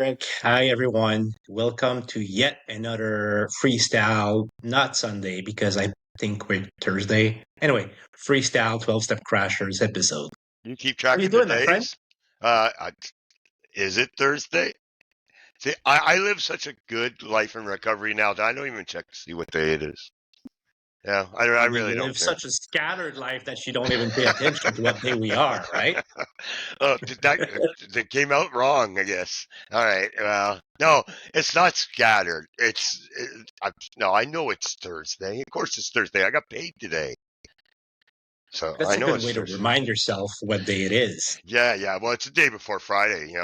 Rick. Hi, everyone. Welcome to yet another freestyle, not Sunday, because I think we're Thursday. Anyway, freestyle 12 Step Crashers episode. You keep How are track you of the doing, my friend? days? Is it Thursday? See, I live such a good life in recovery now that I don't even check to see what day it is. Yeah, I really You don't live care. such a scattered life that you don't even pay attention to what day we are, right? Oh, that came out wrong, I guess. All right. Well, no, it's not scattered. No, I know it's Thursday. Of course, it's Thursday. I got paid today, so That's I a know good it's way to Thursday. remind yourself what day it is. Yeah, yeah. Well, it's the day before Friday.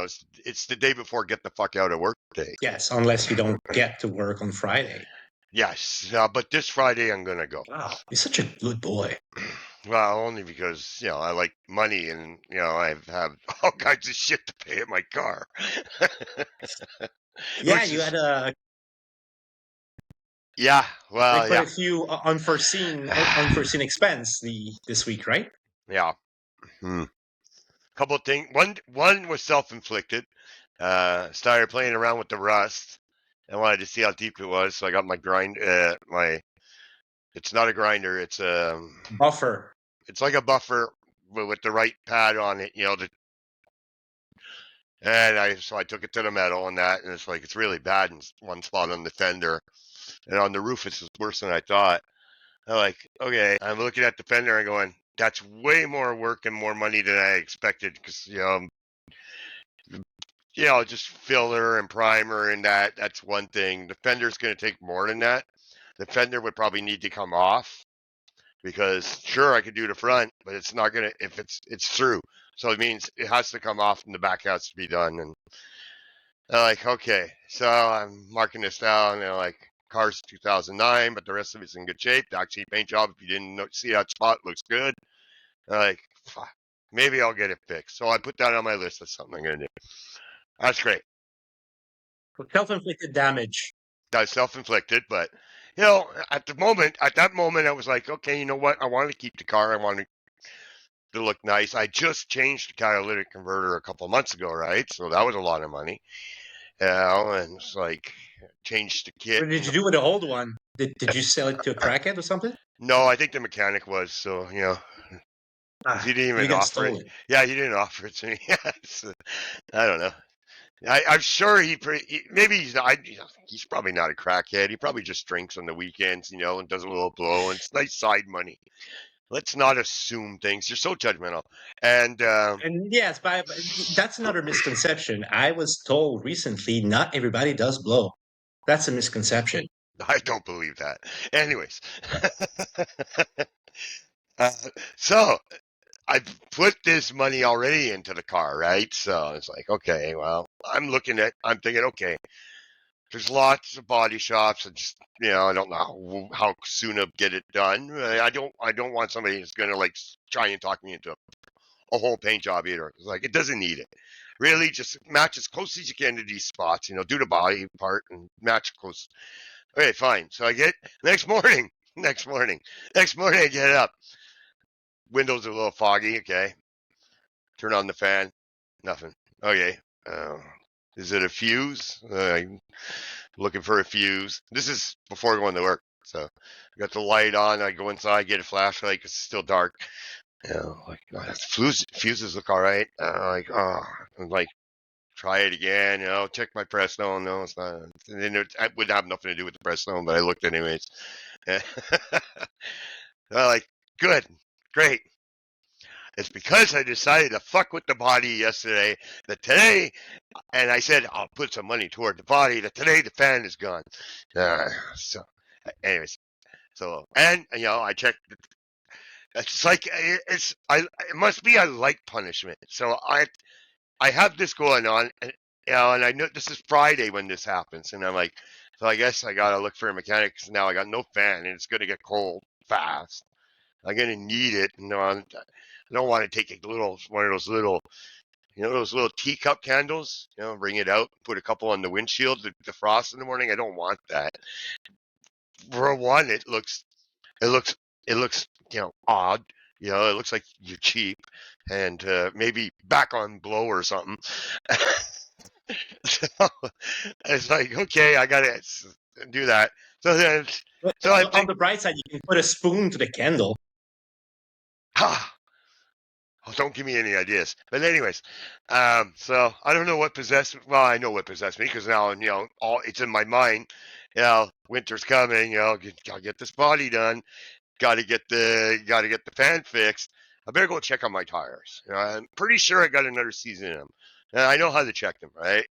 It's the day before get the fuck out of work day. Yes, unless you don't get to work on Friday. Yes, but this Friday I'm gonna go. Wow, you're such a good boy. Well, only because I like money, and I have all kinds of shit to pay at my car, Yeah, which you is had a yeah. Well, quite yeah, a few unforeseen expense this week, right? yeah. Couple of things. One was self-inflicted. Started playing around with the rust. I wanted to see how deep it was, so I got my grind. My It's not a grinder. Buffer. It's like a buffer with the right pad on it. And I took it to the metal and that, and it's really bad in one spot on the fender, and on the roof it's worse than I thought. I'm like, okay, I'm looking at the fender and going, that's way more work and more money than I expected, because just filler and primer and that's one thing. The fender's going to take more than that. The fender would probably need to come off, because sure I could do the front, but it's not gonna if it's through. So it means it has to come off and the back has to be done. And they're like, okay, so I'm marking this down. And they're like, car's 2009, but the rest of it's in good shape. The actually paint job, if you didn't see that spot, looks good. They're like, fuck, maybe I'll get it fixed. So I put that on my list. That's something I'm gonna do. That's great. Self-inflicted damage. That's self-inflicted, but at that moment, I was like, okay, you know what? I wanted to keep the car. I wanted to look nice. I just changed the catalytic converter a couple months ago, right? So that was a lot of money. And it's like changed the kit. What did you do with the old one? Did you sell it to a crackhead or something? No, I think the mechanic was. So because Ah, he didn't you even got offer it. stolen. Yeah, he didn't offer it to me. I don't know. I'm sure maybe he's probably not a crackhead. He probably just drinks on the weekends, and does a little blow, and it's nice side money. Let's not assume things. You're so judgmental. And And yes, but that's another misconception. I was told recently not everybody does blow. That's a misconception. I don't believe that. Anyways, uh, so I put this money already into the car, right? So it's like, okay, well, I'm thinking, okay, there's lots of body shops, and just, I don't know how soon I'll get it done. I don't want somebody who's gonna like try and talk me into a whole paint job either. It's like, it doesn't need it. Really, just match as close as you can to these spots. Do the body part and match close. Okay, fine. So I get next morning. Next morning, I get up. Windows are a little foggy. Okay, turn on the fan. Nothing. Okay. Is it a fuse? Looking for a fuse. This is before going to work. So I got the light on. I go inside, get a flashlight because it's still dark. Like, fuses look all right. I'm like, try it again. Check my press stone. No, it's not. It would have nothing to do with the press stone, but I looked anyways. Like, good, great. It's because I decided to fuck with the body yesterday that today, and I said I'll put some money toward the body, that today the fan is gone. So, anyways, and I checked. It's like it must be I like punishment. So I have this going on, and I know this is Friday when this happens, and I'm like, so I guess I gotta look for a mechanic, because now I got no fan, and it's gonna get cold fast. I'm gonna need it. I don't want to take one of those little, those little teacup candles. Bring it out, put a couple on the windshield to defrost in the morning. I don't want that. For one, it looks, odd. It looks like you're cheap, and maybe back on blow or something. So it's like, okay, I gotta do that. So then, But so I on think, the bright side, you can put a spoon to the candle. ah, oh, don't give me any ideas. But anyways, so I don't know what possessed. Well, I know what possessed me because now all it's in my mind. Winter's coming. Gotta get this body done. Got to get the fan fixed. I better go check on my tires. I'm pretty sure I got another season in them, and I know how to check them. Right,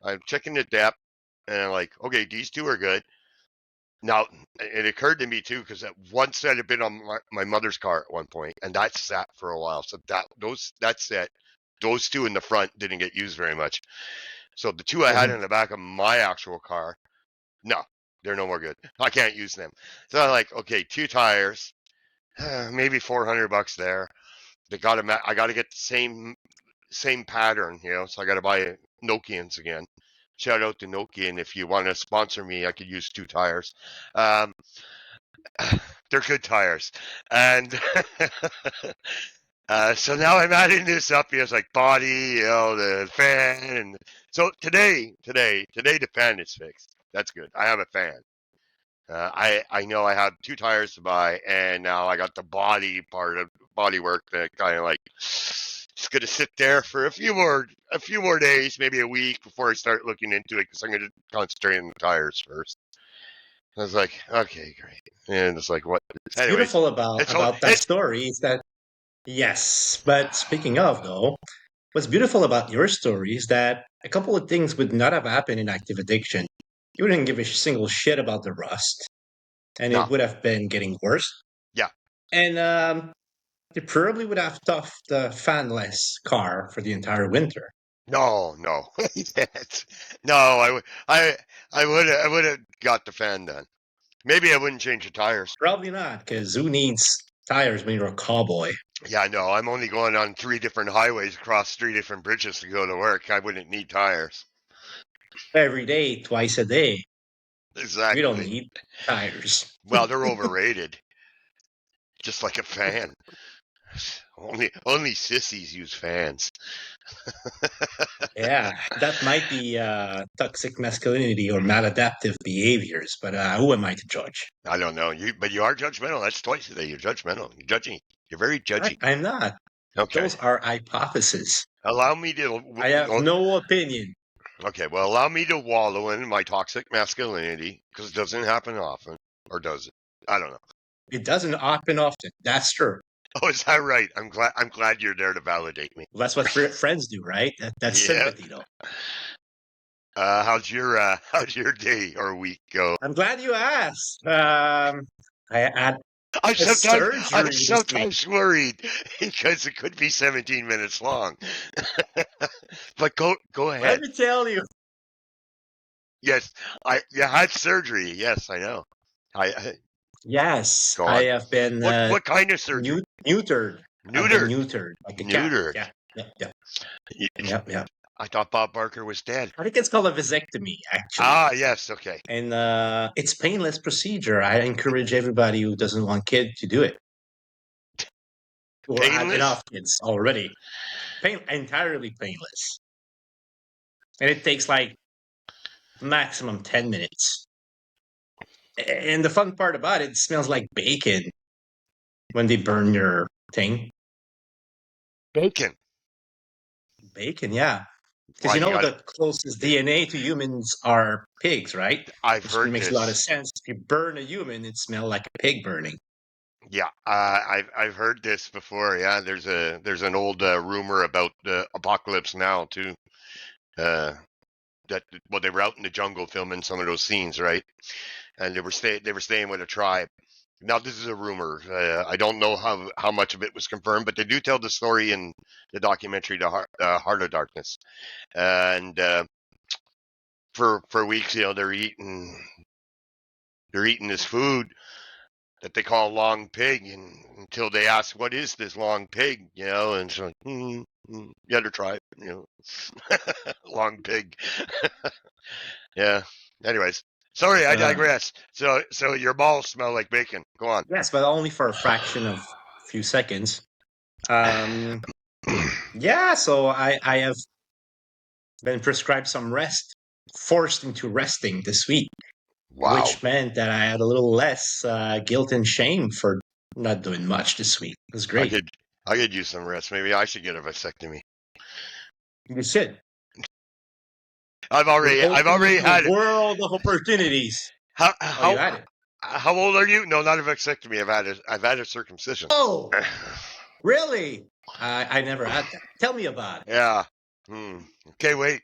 I'm checking the depth, and I'm like, okay, these two are good. Now, it occurred to me too because that one set had been on my mother's car at one point, and that sat for a while. So that set, those two in the front didn't get used very much. So the two I had in the back of my actual car, no, they're no more good. I can't use them. So I'm like, okay, two tires, maybe $400 there. I got to get the same pattern, so I got to buy Nokians again. Shout out to Nokia, and if you want to sponsor me, I could use two tires. Um, they're good tires, and so now I'm adding this up. It's like body, the fan, and so today the fan is fixed. That's good. I have a fan. I know I have two tires to buy, and now I got the body part of body work that kind of like just gonna sit there for a few more days, maybe a week before I start looking into it because I'm gonna concentrate on the tires first. I was like, okay, great, and it's like what? What's Anyways, beautiful about it's all that story is that yes, but speaking of though, what's beautiful about your story is that a couple of things would not have happened in active addiction. You wouldn't give a single shit about the rust, and no, it would have been getting worse. yeah, And you probably would have toughed the fanless car for the entire winter. no, no. I would have got the fan done. Maybe I wouldn't change the tires. Probably not, because who needs tires when you're a cowboy? Yeah, no, I'm only going on 3 different highways across 3 different bridges to go to work. I wouldn't need tires. Every day, twice a day. You don't Exactly. need tires. Well, they're overrated, just like a fan. Only sissies use fans. Yeah, that might be toxic masculinity or maladaptive behaviors, but who am I to judge? I don't know but you are judgmental. That's twice today. You're judgmental. You're judging. You're very judgy. I'm not. Okay. Those are hypotheses. Allow me to. I have no opinion. Okay. Well, allow me to wallow in my toxic masculinity because it doesn't happen often, or does it? I don't know. It doesn't happen often. That's true. Oh, is that right? I'm glad you're there to validate me. That's what friends do, right? That's Yeah. sympathy, though. How's your day or week go? I'm glad you asked. I had I'm a sometimes surgery this week. worried because it could be 17 minutes long. But go Let ahead. me tell you. Yes, you had surgery. Yes, I know. I Yes, Go I on. have been What kind of surgery? neutered. I've been Neutered. neutered like a cat. Neutered. Yeah, yeah, yeah, Y- yeah. I thought Bob Barker was dead. I think it's called a vasectomy, actually. Ah, yes. Okay. And it's painless procedure. I encourage everybody who doesn't want kids to do it. Or have Painless? enough kids already. Entirely painless. And it takes like maximum 10 minutes. And the fun part about it smells like bacon when they burn your thing. Bacon. Bacon, yeah. Because Why you you know got? the closest DNA to humans are pigs, right? I've Which heard makes a lot of this. sense. If you burn a human, it smells like a pig burning. Yeah, I've heard this before. Yeah, there's an old rumor about Apocalypse Now too. That they were out in the jungle filming some of those scenes, right? And they were staying with a tribe. Now this is a rumor. I don't know how much of it was confirmed, but they do tell the story in the documentary, The Heart of Darkness. And for weeks, they're eating this food that they call long pig, and until they ask, "What is this long pig?" And it's like, the other tribe, long pig. Yeah. Anyways, sorry, I digress. So your balls smell like bacon. Go on. Yes, but only for a fraction of a few seconds. Yeah, so I have been prescribed some rest, forced into resting this week, Wow. which meant that I had a little less guilt and shame for not doing much this week. It was I great. could use some rest. Maybe I should get a vasectomy. You should. I've Would already open up a had it. world of opportunities. How Oh, you had it. how old are you? No, not a vasectomy. I've had a circumcision. Oh, really? I never had that. Tell me about it. Yeah. Okay, wait.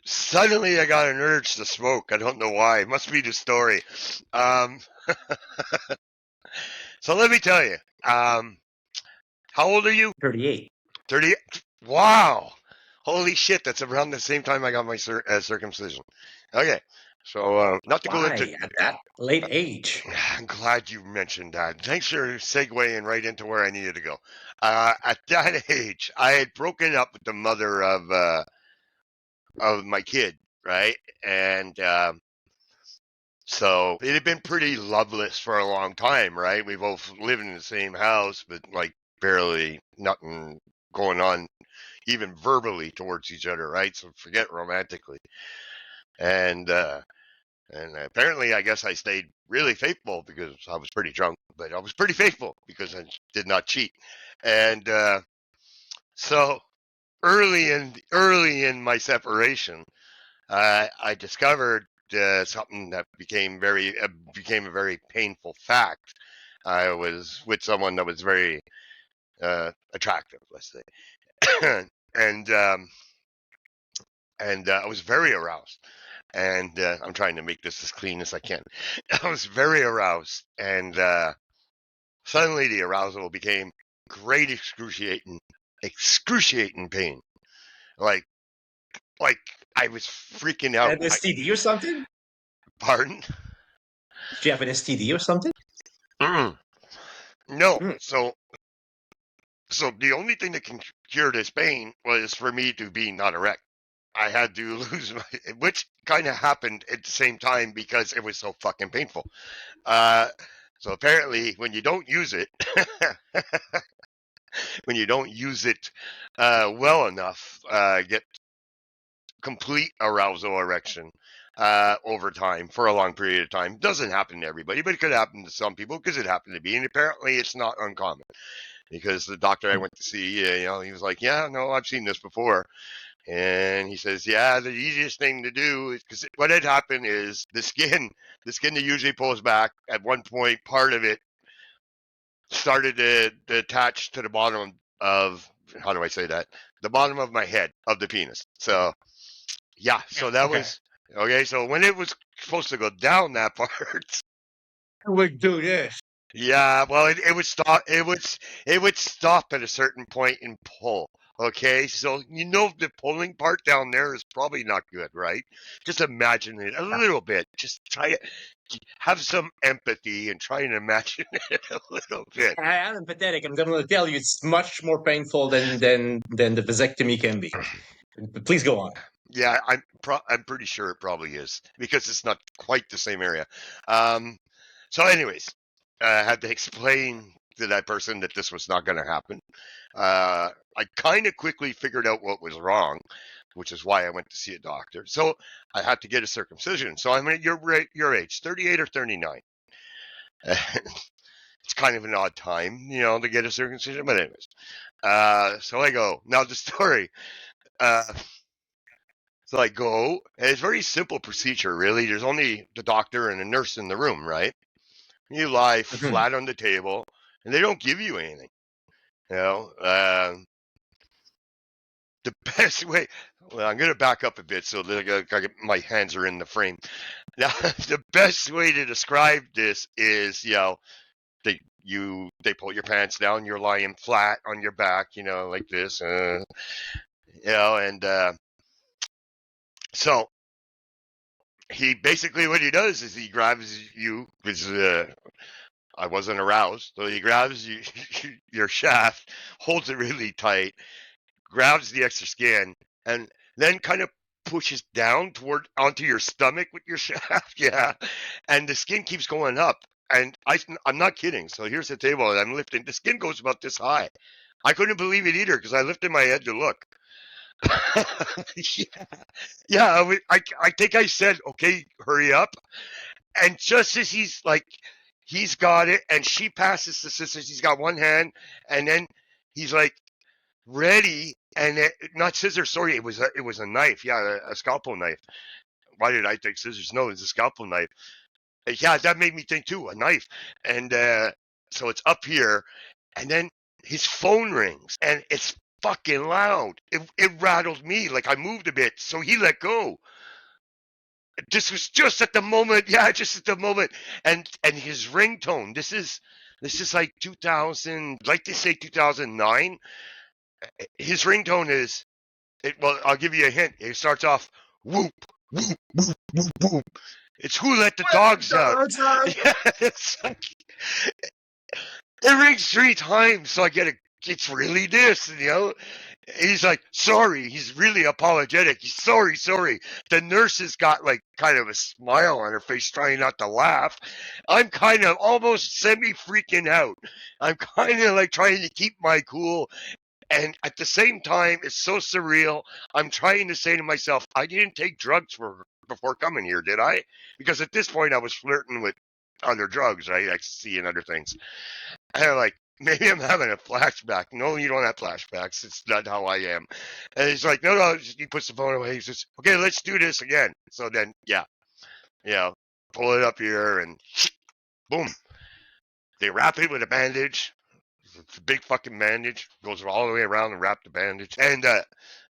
Suddenly I got an urge to smoke. I don't know why. It must be the story. So let me tell you. How old are you? 38. 30. Wow. Holy shit, that's around the same time I got my circumcision. Okay. So not to go into Why at that late age? I'm glad you mentioned that. Thanks for segueing right into where I needed to go. At that age, I had broken up with the mother of my kid, right? And so it had been pretty loveless for a long time, right? We both lived in the same house, but like barely nothing going on, even verbally towards each other, right? So forget romantically. And apparently, I guess I stayed really faithful because I was pretty drunk, but I was pretty faithful because I did not cheat. And so early in my separation, I discovered something that became a very painful fact. I was with someone that was very attractive, let's say, and I was very aroused. And I'm trying to make this as clean as I can. I was very aroused, and suddenly the arousal became great, excruciating pain. Like I was freaking out. An STD or something? Pardon? Did you have an STD or something? No. Mm. So the only thing that can cure this pain was for me to be not erect. I had to lose my, which kind of happened at the same time because it was so fucking painful. So apparently, when you don't use it, well enough, get complete arousal erection over time for a long period of time. Doesn't happen to everybody, but it could happen to some people because it happened to me, and apparently it's not uncommon. Because the doctor I went to see, he was like, "Yeah, no, I've seen this before." And he says, "Yeah, the easiest thing to do is because what had happened is the skin that usually pulls back at one point, part of it started to attach to the bottom of, how do I say that? The bottom of my head of the penis. So yeah, so that Okay. was okay. So when it was supposed to go down that part, I would do this. yeah, well, it would stop. It would stop at a certain point and pull. Okay, so the pulling part down there is probably not good, right? Just imagine it a little bit. Just try it. Have some empathy and try and imagine it a little bit. I am empathetic. I'm going to tell you it's much more painful than the vasectomy can be. But please go on. Yeah, I'm pretty sure it probably is because it's not quite the same area. So, anyways, I had to explain to that person that this was not going to happen. I kind of quickly figured out what was wrong, which is why I went to see a doctor. So I had to get a circumcision. So I'm at your age, 38 or 39. It's kind of an odd time, to get a circumcision. But anyways, so I go. Now the story. So I go, and it's a very simple procedure, really. There's only the doctor and a nurse in the room, right? You lie Mhm. flat on the table, and they don't give you anything. You know, the best way. Well, I'm going to back up a bit so that my hands are in the frame. Now, the best way to describe this is, they pull your pants down, you're lying flat on your back, like this, and so he basically what he does is he grabs you because I wasn't aroused, so he grabs you, your shaft, holds it really tight, grabs the extra skin, and then kind of pushes down onto your stomach with your shaft, yeah, and the skin keeps going up, and I'm not kidding. So here's the table, and I'm lifting. The skin goes about this high. I couldn't believe it either because I lifted my head to look. Yeah, yeah. I think I said, okay, hurry up. And just as he's got it, and she passes the scissors. He's got one hand, and then he's like ready, and not scissors. Sorry, it was a knife. Yeah, a scalpel knife. Why did I think scissors? No, it's a scalpel knife. Yeah, that made me think too, a knife. And so it's up here, and then his phone rings, and it's fucking loud. It rattled me, like I moved a bit, so he let go. This was just at the moment, yeah, just at the moment. And his ringtone. This is like 2000, like they say 2009. His ringtone is well, I'll give you a hint. It starts off whoop whoop whoop whoop whoop. It's who let the dogs out. Yeah, it's like, it rings 3 times, so I get it's really this, you know. He's like, sorry. He's really apologetic. He's sorry. The nurse has got like kind of a smile on her face, trying not to laugh. I'm kind of almost semi freaking out. I'm kind of like trying to keep my cool. And at the same time, it's so surreal. I'm trying to say to myself, I didn't take drugs before coming here, did I? Because at this point, I was flirting with other drugs, right? Ecstasy and other things. And I'm like, maybe I'm having a flashback. No, you don't have flashbacks. It's not how I am. And he's like, no. He puts the phone away. He says, okay, let's do this again. So then, yeah, pull it up here and boom. They wrap it with a bandage. It's a big fucking bandage. Goes all the way around and wrap the bandage. And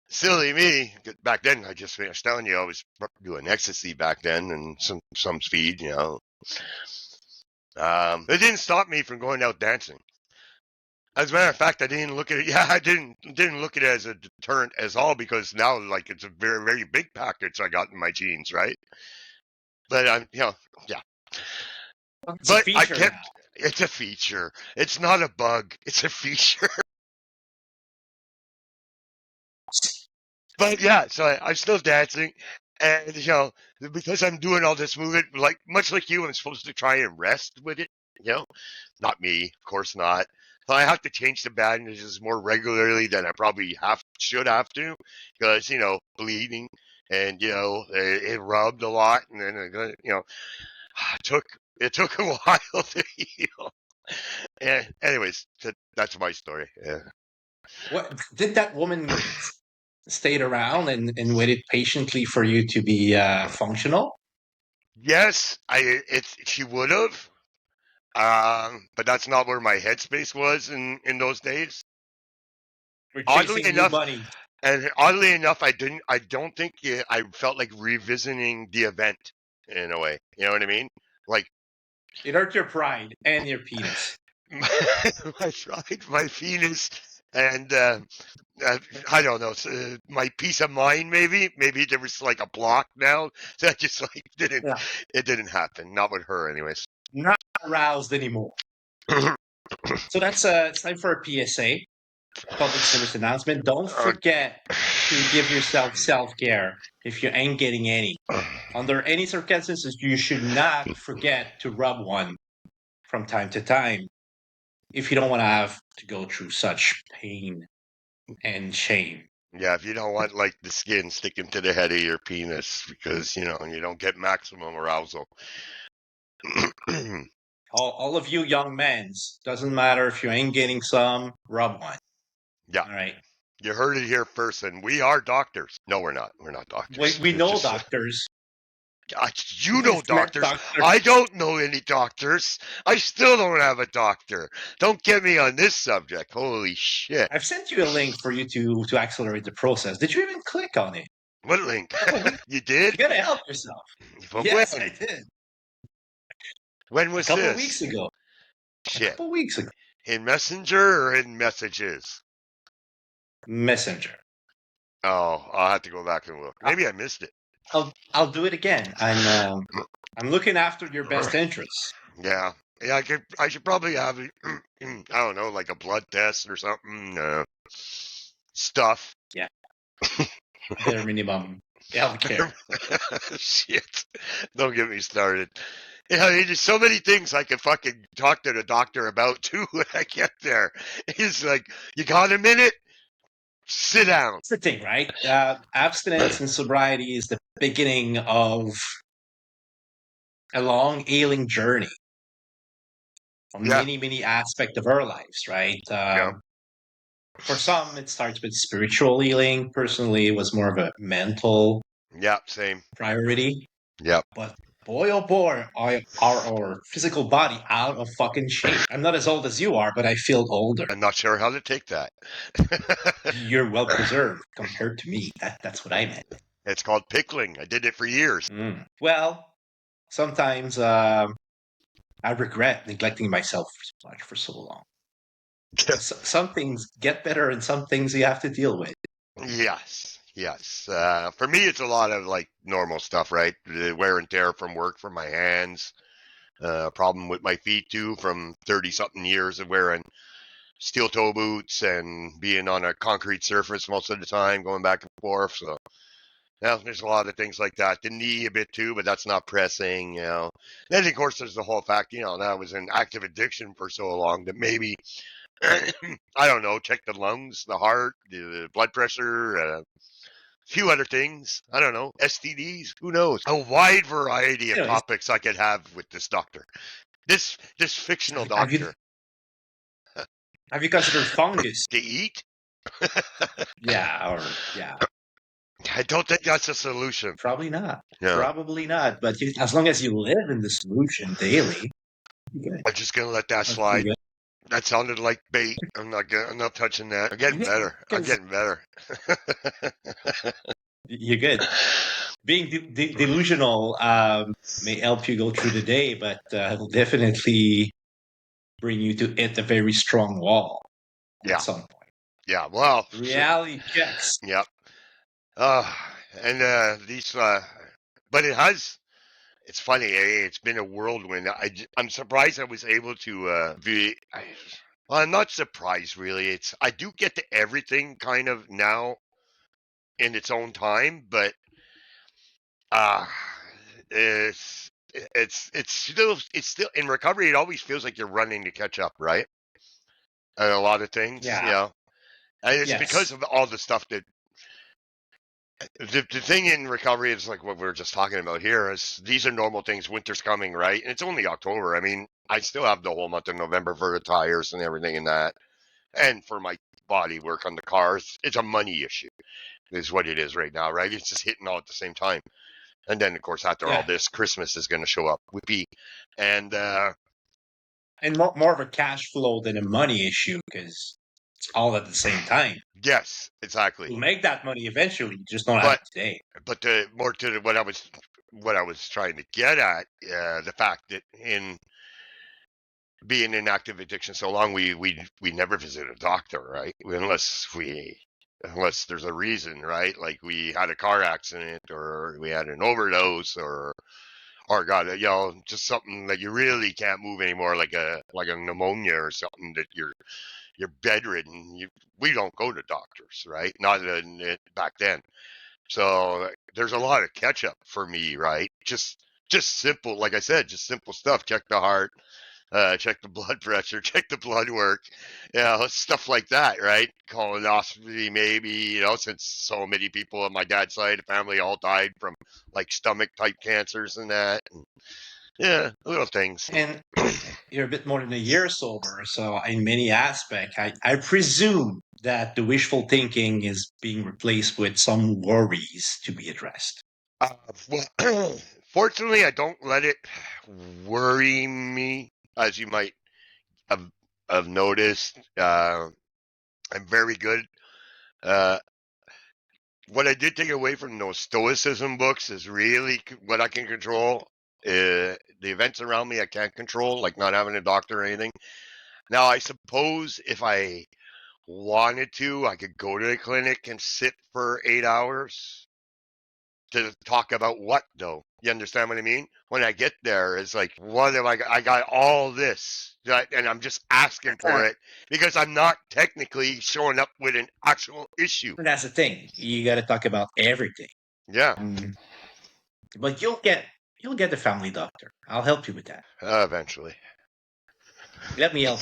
silly me, back then, I just finished telling you, I was doing ecstasy back then and some speed, you know. It didn't stop me from going out dancing. As a matter of fact, I didn't look at it. Yeah, I didn't look at it as a deterrent as all, because now, like, it's a very, very big package I got in my jeans, right? But I'm, yeah. It's a feature. It's a feature. It's not a bug. It's a feature. But yeah, so I'm still dancing, and because I'm doing all this movement, like much like you, I'm supposed to try and rest with it. Not me, of course not. So I have to change the bandages more regularly than I probably should have to, because bleeding, and it rubbed a lot, and then it took a while to heal. And anyways, that's my story. Yeah. What did that woman stayed around and waited patiently for you to be functional? Yes, she would have. But that's not where my headspace was in those days. We're chasing new money. And oddly enough, I don't think I felt like revisiting the event in a way. You know what I mean? Like, it hurt your pride and your penis. my pride, my penis, and I don't know, my peace of mind. Maybe there was like a block now that just like didn't. Yeah. It didn't happen. Not with her, anyways. Not aroused anymore. So that's it's time for a PSA, public service announcement. Don't forget to give yourself self-care if you ain't getting any. Under any circumstances, you should not forget to rub one from time to time if you don't want to have to go through such pain and shame. Yeah, if you don't want like the skin sticking to the head of your penis, because you don't get maximum arousal. All of you young men, doesn't matter if you ain't getting some, rub one. Yeah. All right. You heard it here first, and we are doctors. No, we're not. We're not doctors. We know doctors. You know doctors. I don't know any doctors. I still don't have a doctor. Don't get me on this subject. Holy shit. I've sent you a link for you to accelerate the process. Did you even click on it? What link? You did? You gotta help yourself. But yes, when? I did. When was this? A couple weeks ago. Shit. A couple weeks ago. In Messenger or in Messages? Messenger. Oh, I'll have to go back and look. Maybe I missed it. I'll do it again. I'm looking after your best interests. Yeah. Yeah, I should probably have I don't know, like a blood test or something. Stuff. Yeah. Bare minimum healthcare. Shit. Don't get me started. There's so many things I could fucking talk to the doctor about too when I get there. He's like, you got a minute? Sit down. That's the thing, right? Abstinence and sobriety is the beginning of a long ailing journey on Yeah. many aspects of our lives, right? Yeah. For some, it starts with spiritual healing. Personally, it was more of a mental Yeah. Same. priority. Yep. But boy, oh boy, are our physical body out of fucking shape. I'm not as old as you are, but I feel older. I'm not sure how to take that. You're well preserved compared to me. That's what I meant. It's called pickling. I did it for years. Well, sometimes I regret neglecting myself so much for so long. Some things get better, and some things you have to deal with. Yes. Yes. For me, it's a lot of like normal stuff, right? The wear and tear from work, from my hands. Problem with my feet too, from 30-something years of wearing steel toe boots and being on a concrete surface most of the time, going back and forth. So, yeah, there's a lot of things like that. The knee a bit too, but that's not pressing, you know. Then, of course, there's the whole fact, you know, that I was in active addiction for so long that maybe, I don't know, check the lungs, the heart, the blood pressure, a few other things. I don't know, STDs, who knows? A wide variety of Anyways, topics I could have with this doctor. This fictional have you doctor. have you considered fungus? To eat? Yeah, I don't think that's a solution. probably not. Yeah. Probably not. But as long as you live in the solution daily, you're good. I'm just gonna let that You're slide. good. That sounded like bait. I'm not touching that. I'm getting better. I'm getting better. You're good. Being delusional may help you go through the day, but it'll definitely bring you to hit a very strong wall Yeah. at some point. Yeah. Well. Reality checks. Yep. And these. But it has. It's funny. It's been a whirlwind. I'm surprised I was able to be. Well, I'm not surprised really. I do get to everything kind of now in its own time, but uh it's still in recovery. It always feels like you're running to catch up, right? And a lot of things, Yeah. you know, and it's Yes. because of all the stuff that the thing in recovery is like what we were just talking about here is these are normal things. Winter's coming, right? And it's only October. I mean, I still have the whole month of November for the tires and everything in that, and for my body work on the cars. It's a money issue, is what it is right now, right? It's just hitting all at the same time. And then, of course, after all this, Christmas is going to show up. Whoopee. And more of a cash flow than a money issue because it's all at the same time. yes, exactly. You'll make that money eventually, you just don't have it today. But more to what I was trying to get at, the fact that in being in active addiction so long, we never visit a doctor, right? Unless there's a reason, right? Like we had a car accident or we had an overdose or got just something that you really can't move anymore, like a pneumonia or something that you're bedridden. We don't go to doctors, right? Not back then. So there's a lot of catch up for me, right? Just simple, like I said, just simple stuff. Check the heart, check the blood pressure, check the blood work, stuff like that, right? Colonoscopy, maybe, since so many people on my dad's side of the family all died from like stomach type cancers and that. And, yeah, little things. And you're a bit more than a year sober, so in many aspects, I presume that the wishful thinking is being replaced with some worries to be addressed. Well, fortunately, I don't let it worry me, as you might have noticed. I'm very good. What I did take away from those Stoicism books is really what I can control. The events around me I can't control, like not having a doctor or anything. Now, I suppose if I wanted to, I could go to the clinic and sit for 8 hours to talk about what, though? You understand what I mean? When I get there, it's like, what have I got? I got all this, and I'm just asking for it because I'm not technically showing up with an actual issue. And that's the thing. You got to talk about everything. Yeah. But you'll get the family doctor. I'll help you with that. Eventually. Let me help.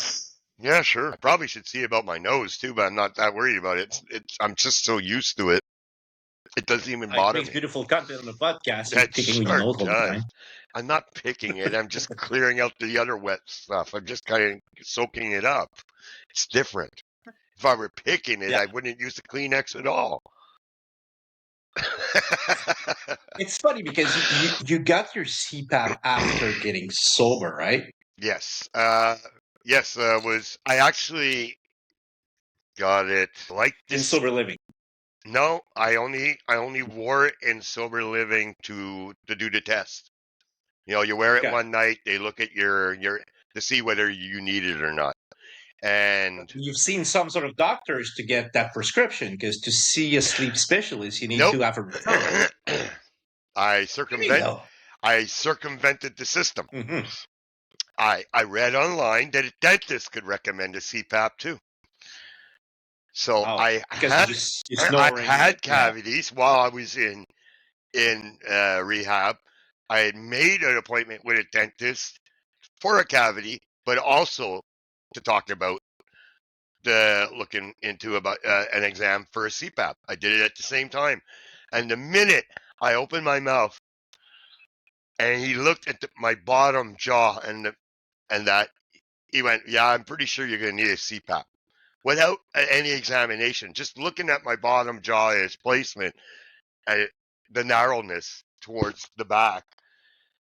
Yeah, sure. I probably should see about my nose too, but I'm not that worried about it. I'm just so used to it. It doesn't even It bother makes me. beautiful content on the podcast. You're That picking with your sure nose all the time. does. I'm not picking it. I'm just clearing out the other wet stuff. I'm just kind of soaking it up. It's different. If I were picking it, Yeah. I wouldn't use the Kleenex at all. It's funny because you got your CPAP after getting sober, right? Yes. Yes, I actually got it like In this. sober living. No, I only wore it in sober living to do the test. You wear it Okay. one night, they look at your to see whether you need it or not. And You've seen some sort of doctors to get that prescription because to see a sleep specialist, you need nope. to have a referral. I Really though? circumvented the system. Mm-hmm. I read online that a dentist could recommend a CPAP too. So Oh, I because had you're I snoring. had Yeah. cavities while I was in rehab. I had made an appointment with a dentist for a cavity, but also to talk about looking into about an exam for a CPAP. I did it at the same time, and the minute I opened my mouth and he looked at my bottom jaw and that he went, "Yeah, I'm pretty sure you're going to need a CPAP." Without any examination, just looking at my bottom jaw, its placement, the narrowness towards the back,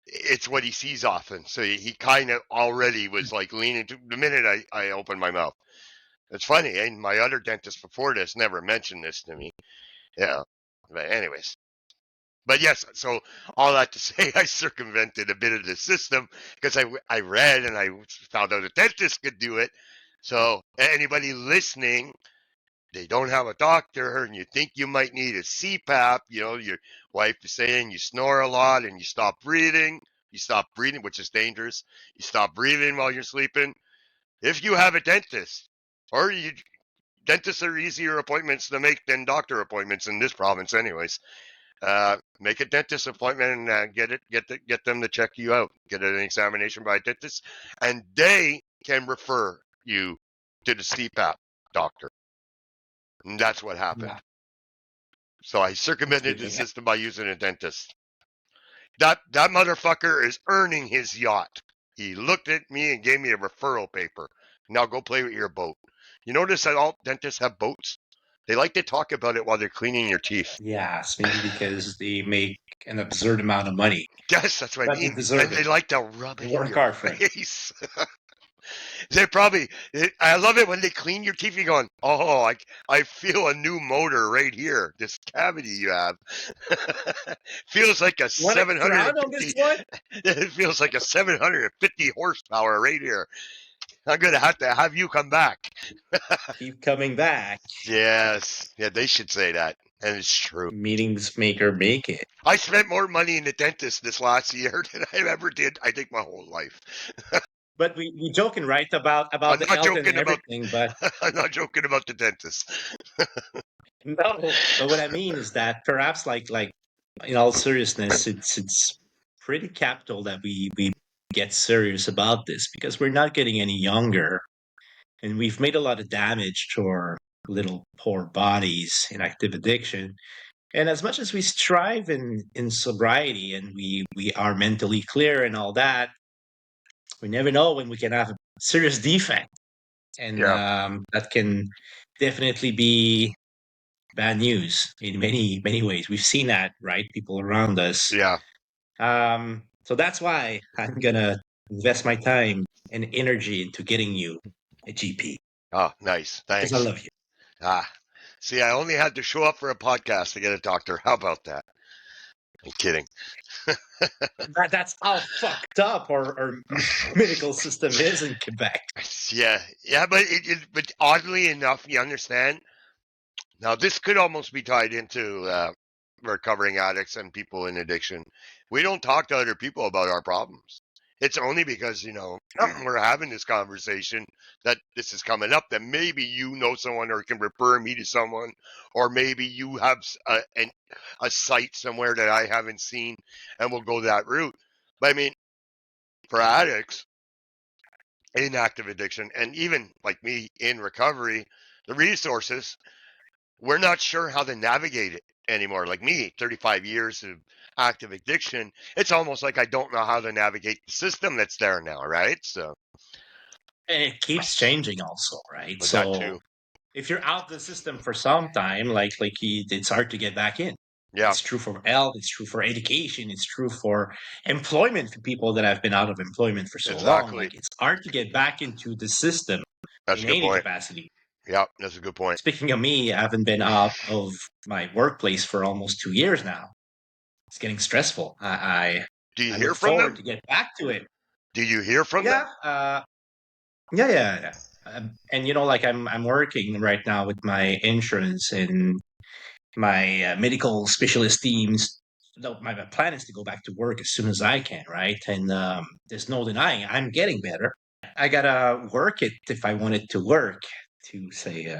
it's what he sees often. So he kind of already was like leaning to the minute I opened my mouth. It's funny, and my other dentist before this never mentioned this to me. Yeah. But anyways. But yes, so all that to say, I circumvented a bit of the system because I read and I found out a dentist could do it. So anybody listening, they don't have a doctor and you think you might need a CPAP, your wife is saying you snore a lot and you stop breathing, which is dangerous. You stop breathing while you're sleeping. If you have a dentist, or dentists are easier appointments to make than doctor appointments in this province anyways. Make a dentist appointment and get them to check you out, get an examination by a dentist, and they can refer you to the CPAP doctor. And that's what happened. Yeah. So I That's a circumvented good the thing. system by using a dentist. That motherfucker is earning his yacht. He looked at me and gave me a referral paper. Now go play with your boat. You notice that all dentists have boats? They like to talk about it while they're cleaning your teeth. Yes, maybe because they make an absurd amount of money, Yes, that's what I but they mean. deserve And it. they like to rub They it in work your hard for it. face. I love it when they clean your teeth. You're going, oh, I feel a new motor right here. This cavity you have feels like a Want a crown on this 750. one? It feels like a 750 horsepower right here. I'm gonna have to have you come back. Keep coming back. Yes, yeah, they should say that, and it's true. Meetings make or make it. I spent more money in the dentist this last year than I ever did, I think, my whole life. But we joking, right, I'm about the not health and joking about. everything, but I'm not joking about the dentist. no. But what I mean is that perhaps like in all seriousness, it's pretty capital that we get serious about this because we're not getting any younger and we've made a lot of damage to our little poor bodies in active addiction. And as much as we strive in sobriety and we are mentally clear and all that, we never know when we can have a serious defect, and Yeah, that can definitely be bad news in many ways. We've seen that, right? People around us. yeah. So that's why I'm gonna invest my time and energy into getting you a GP Oh, nice. because I Thanks. love you. Ah, see, I only had to show up for a podcast to get a doctor. How about that? I'm kidding. That's how fucked up our medical system is in Quebec. Yeah, yeah, but oddly enough, you understand. Now, this could almost be tied into recovering addicts and people in addiction. We don't talk to other people about our problems. It's only because, we're having this conversation that this is coming up, that maybe you know someone or can refer me to someone, or maybe you have a site somewhere that I haven't seen and we'll go that route. But I mean, for addicts, in active addiction, and even like me in recovery, the resources, we're not sure how to navigate it anymore. Like me, 35 years of active addiction, it's almost like I don't know how to navigate the system that's there now, right? So, And it keeps changing also, right? but that So too. if you're out the system for some time, it's hard to get back in. Yeah, It's true for health, it's true for education, it's true for employment for people that have been out of employment for so long. exactly. Like it's hard to get back into the system That's in a good any point. capacity. Yeah, that's a good point. Speaking of me, I haven't been out of my workplace for almost 2 years now. It's getting stressful. Do you I hear look from forward them? to get back to it. Do you hear from them? Yeah, yeah. And like I'm working right now with my insurance and my medical specialist teams. No, my plan is to go back to work as soon as I can, right? And there's no denying I'm getting better. I gotta work it if I want it to work. To say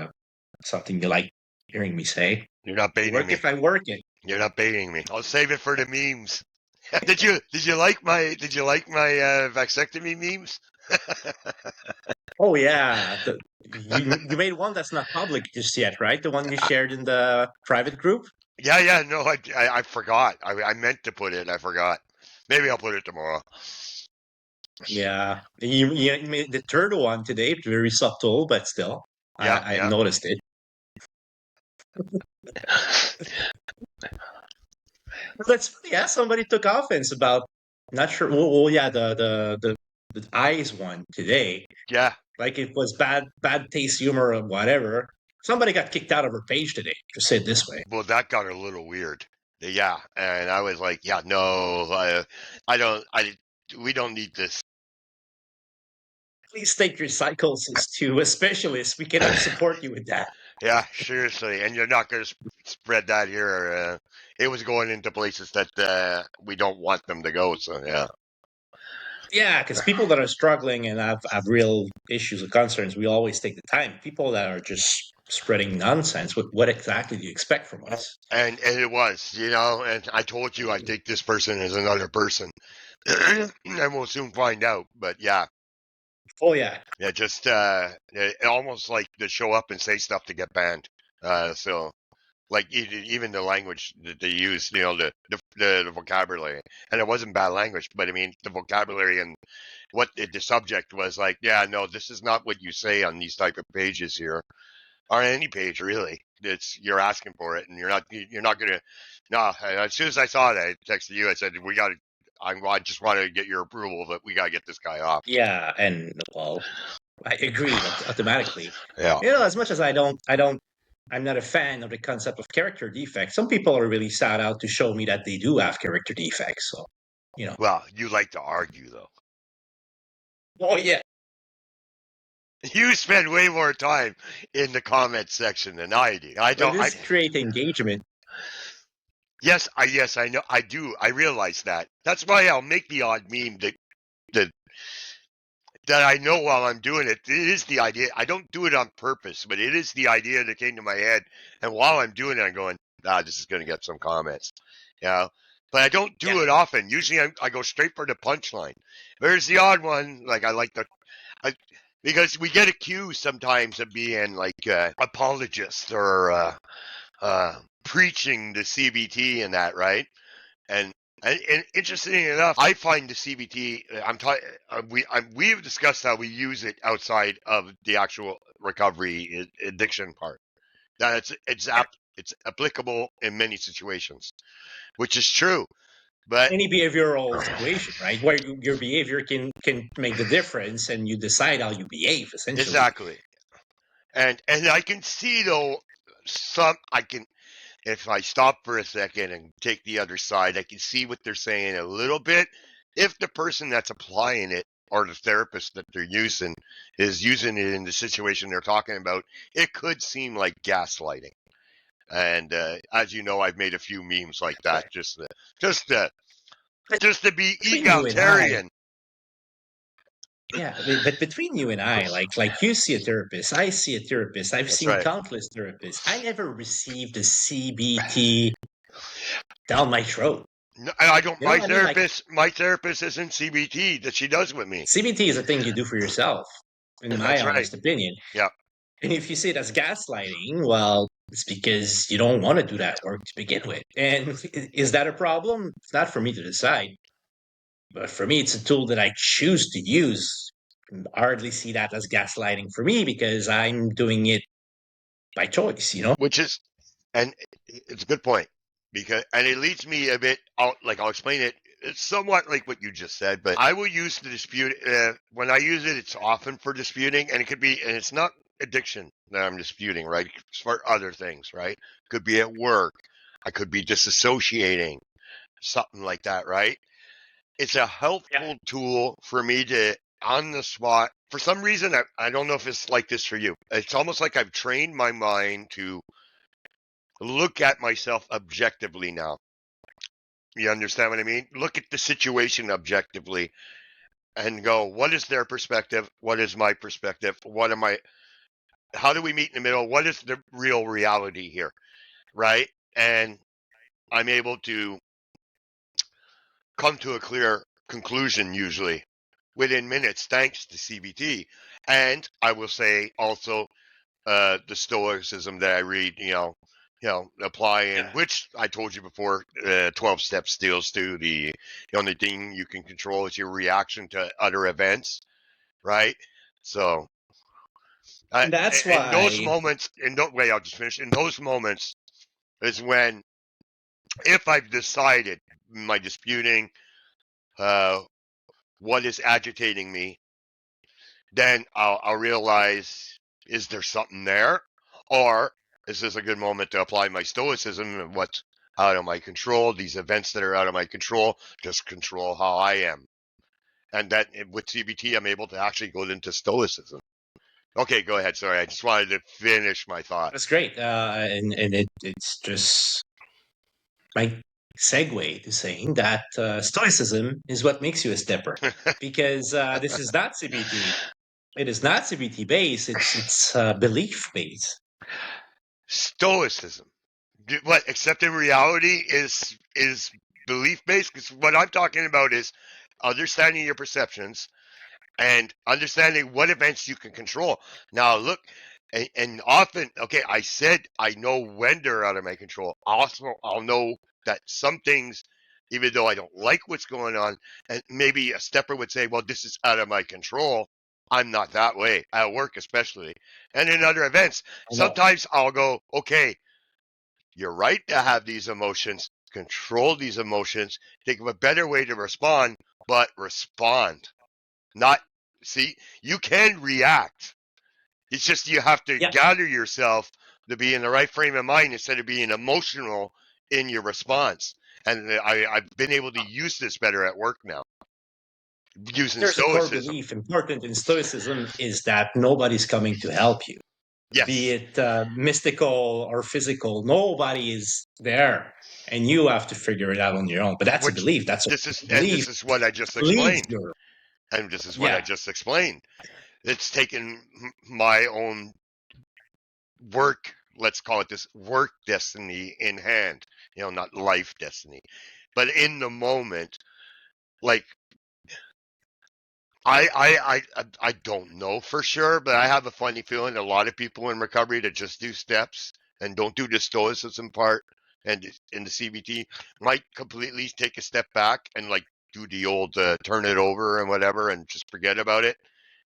something you like hearing me say. You're not baiting Work me. if I work it. You're not baiting me. I'll save it for the memes. Did you like my vasectomy memes? Oh yeah, you made one that's not public just yet, right? The one you shared in the private group. Yeah. No, I forgot. I meant to put it. I forgot. Maybe I'll put it tomorrow. Yeah, you made the third one today. Very subtle, but still, Yeah, I noticed it. That's funny. Yeah, somebody took offense about not sure. Well, yeah, the eyes one today. yeah. Like it was bad taste humor or whatever. Somebody got kicked out of her page today. Just say it this way. Well, that got a little weird. Yeah, and I was like, yeah, no, I don't. We don't need this. Please take your psychosis to a specialist. We cannot support you with that. Yeah, seriously, and you're not going to spread that here. It was going into places that we don't want them to go. So yeah. Yeah, because people that are struggling and have real issues or concerns, we always take the time. People that are just spreading nonsense, what exactly do you expect from us? And it was, and I told you I think this person is another person. And we'll soon find out. But yeah, Oh yeah, just almost like to show up and say stuff to get banned. So like even the language that they use, the vocabulary, and it wasn't bad language, but I mean the vocabulary and what the subject was like. Yeah, no, this is not what you say on these type of pages here, or any page really. You're asking for it, and you're not gonna. No, as soon as I saw that, I texted you. I said we got to. I just want to get your approval that we got to get this guy off. yeah, and well, I agree automatically. Yeah. As much as I'm not a fan of the concept of character defects. Some people are really sad out to show me that they do have character defects. So, Well, you like to argue though. oh yeah, You spend way more time in the comment section than I do. I but don't. this create engagement. Yes, I know. I do. I realize that. That's why I'll make the odd meme that that I know while I'm doing it. It is the idea. I don't do it on purpose, but it is the idea that came to my head. And while I'm doing it, I'm going, this is going to get some comments. But I don't do Yeah. it often. Usually I go straight for the punchline. There's the odd one. Like because we get accused sometimes of being like apologists or preaching the CBT and that, right? And interesting enough, I find the CBT. We have discussed how we use it outside of the actual recovery addiction part. That it's applicable in many situations, which is true. But Any behavioral situation, right, where your behavior can make the difference, and you decide how you behave, essentially. exactly, and I can see though if I stop for a second and take the other side, I can see what they're saying a little bit. If the person that's applying it or the therapist that they're using is using it in the situation they're talking about, it could seem like gaslighting. And as you know, I've made a few memes like that, just to be Between you and I, egalitarian. yeah, but between you and I, like you see a therapist, I see a therapist. I've That's seen right. countless therapists. I never received a CBT down my throat. No, I don't. You know what I mean? Like My therapist isn't CBT that she does with me. CBT is a thing you do for yourself, in my That's right. honest opinion. Yeah. And if you see it as gaslighting, well, it's because you don't want to do that work to begin with. And is that a problem? It's not for me to decide. But for me, it's a tool that I choose to use. I hardly see that as gaslighting for me because I'm doing it by choice, you know? Which is, and it's a good point because, and it leads me a bit out. Like I'll explain it. It's somewhat like what you just said, but I will use the dispute when I use it. It's often for disputing, and it could be, and it's not addiction that I'm disputing, right? It's for other things, right? Could be at work. I could be disassociating, something like that, right? It's a Yeah. helpful tool for me to on the spot. For some reason, I don't know if it's like this for you. It's almost like I've trained my mind to look at myself objectively now. You understand what I mean? Look at the situation objectively and go, what is their perspective? What is my perspective? What am I? How do we meet in the middle? What is the real reality here? Right? And I'm able to come to a clear conclusion usually within minutes thanks to CBT. And I will say also the stoicism that I read, apply in, Yeah. which I told you before, 12 steps deals to the only thing you can control is your reaction to other events, right? So, And that's in those why, moments, I'll just finish. In those moments is when, if I've decided my disputing, uh, what is agitating me, then I'll realize, is there something there? Or is this a good moment to apply my stoicism and what's out of my control? These events that are out of my control, just control how I am. And that with CBT, I'm able to actually go into stoicism. Okay, go ahead. Sorry, I just wanted to finish my thought. that's great. It's just my segue to saying that stoicism is what makes you a stepper because this is not CBT. It is not CBT based. It's belief based. Stoicism. What accepting reality is belief based? Because what I'm talking about is understanding your perceptions and understanding what events you can control. Now, look, and often, okay, I said I know when they're out of my control. Also, I'll know that some things, even though I don't like what's going on, and maybe a stepper would say, well, this is out of my control. I'm not that way at work, especially. And in other events, I know. sometimes I'll go, okay, you're right to have these emotions, control these emotions, think of a better way to respond, but respond. Not see, you can react. It's just you have to Yeah. gather yourself to be in the right frame of mind instead of being emotional in your response. And I've been able to use this better at work now, using There's a core stoicism. belief important in Stoicism is that nobody's coming to help you, be Yes, it mystical or physical. Nobody is there, and you have to figure it out on your own. But that's a which belief. That's a belief this is what I just leads explained, you. and this is what I Yeah. just explained. It's taken my own work, let's call it this work destiny in hand, not life destiny. But in the moment, like I don't know for sure, but I have a funny feeling a lot of people in recovery that just do steps and don't do the stoicism part and in the CBT might completely take a step back and like do the old turn it over and whatever and just forget about it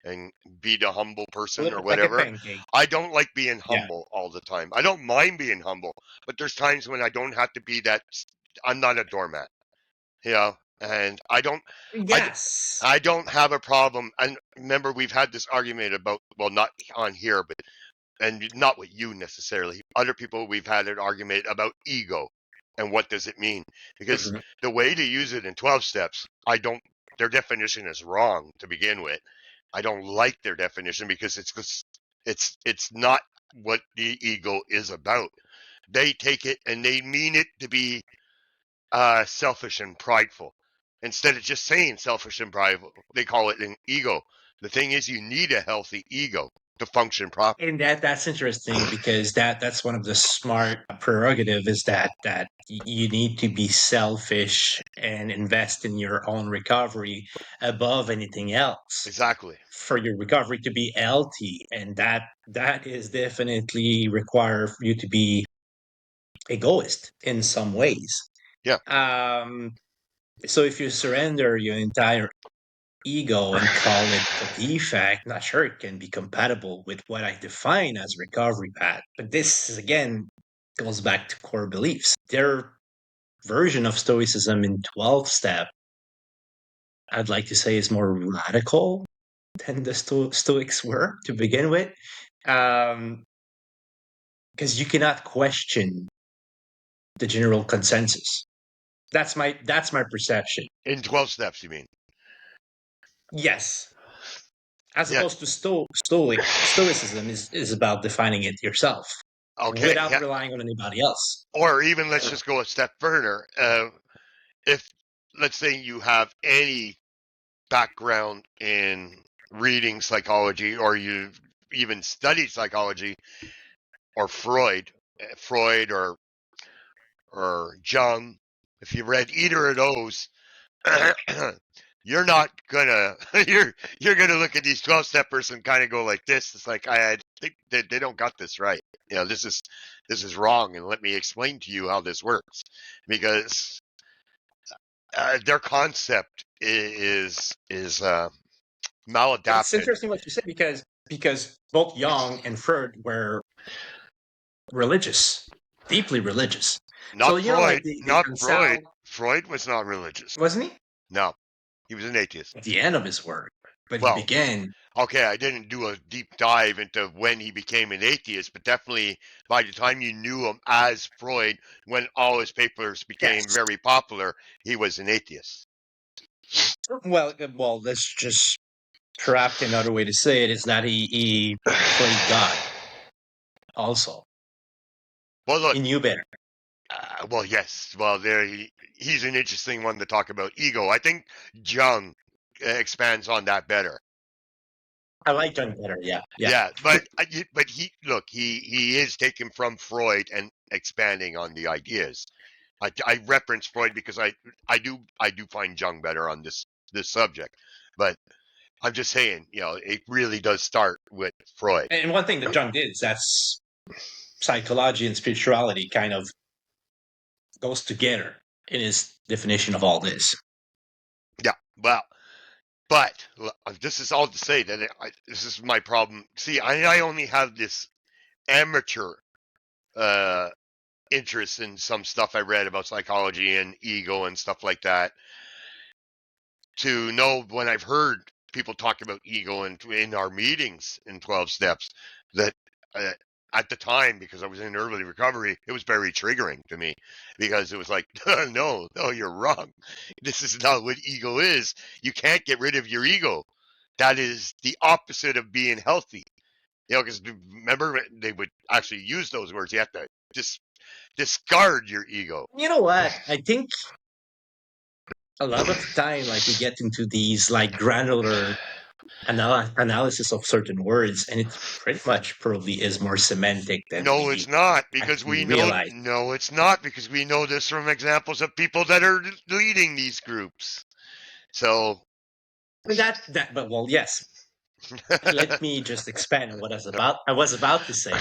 and be the humble person Flip or it like a whatever. pancake. I don't like being Yeah. humble all the time. I don't mind being humble, but there's times when I don't have to be that. I'm not a doormat, and I, Yes. I don't have a problem. And remember, we've had this argument about, well, not on here, but, and not with you necessarily, other people, we've had an argument about ego and what does it mean? Because Mhm. the way to use it in 12 steps, their definition is wrong to begin with. I don't like their definition because it's not what the ego is about. They take it and they mean it to be selfish and prideful. Instead of just saying selfish and prideful, they call it an ego. The thing is, you need a healthy ego. to function properly. And that's interesting because that's one of the smart prerogative is that you need to be selfish and invest in your own recovery above anything else Exactly. for your recovery to be healthy, and that is definitely require you to be egoist in some ways. Yeah. So if you surrender your entire ego and call it a defect, not sure it can be compatible with what I define as recovery path. But this again goes back to core beliefs. Their version of Stoicism in 12 step, I'd like to say, is more radical than the Stoics were to begin with. Because you cannot question the general consensus. That's my perception. In 12 steps, you mean? Yes, as Yeah. opposed to Stoicism is about defining it yourself Okay. without Yeah. relying on anybody else. Or even let's just go a step further. If let's say you have any background in reading psychology, or you've even studied psychology, or Freud or Jung, if you read either of those, you're not gonna you're gonna look at these 12-steppers and kind of go like this. It's like I think they don't got this right. This is wrong, and let me explain to you how this works, because their concept is It's maladapted. interesting what you said because both Jung and Freud were religious, deeply religious. So Not like Freud. the Not Freud. Consal, Freud was not religious. wasn't he? No, he was an atheist. At the end of his work, but he Well, began. okay, I didn't do a deep dive into when he became an atheist, but definitely by the time you knew him as Freud, when all his papers became Yes. very popular, he was an atheist. Well, that's just perhaps another way to say it is that he played God also. Well, look. He knew better. Well, yes. Well, he's an interesting one to talk about ego. I think Jung expands on that better. I like Jung better. Yeah. Yeah, but he is taken from Freud and expanding on the ideas. I reference Freud because I do find Jung better on this subject, but I'm just saying, it really does start with Freud. And one thing that Jung did is that's psychology and spirituality kind of goes together in his definition of all this. Yeah, well, but this is all to say that this is my problem. See, I only have this amateur interest in some stuff I read about psychology and ego and stuff like that, to know when I've heard people talk about ego in our meetings in 12 steps, that at the time, because I was in early recovery, it was very triggering to me, because it was like, no, you're wrong. This is not what ego is. You can't get rid of your ego. That is the opposite of being healthy. Because remember, they would actually use those words. You have to discard your ego. You know what? I think a lot of the time, like we get into these like granular analysis of certain words, and it pretty much probably is more semantic than No, it's not, because we know. realize. No, it's not, because we know this from examples of people that are leading these groups. So But well, yes. Let me just expand on what I was about to say.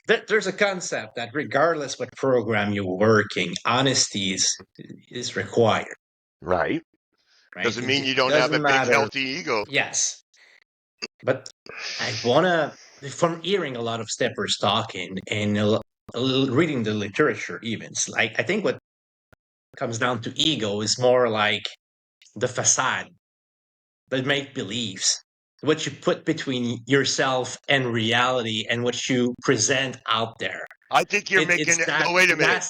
There's a concept that regardless what program you're working, honesty is required. Right. Doesn't mean you don't have a big healthy ego. Yes. But I wanna, from hearing a lot of steppers talking and reading the literature even, it's like I think what comes down to ego is more like the facade, the make beliefs, what you put between yourself and reality and what you present out there. I think you're making it. No, wait a minute.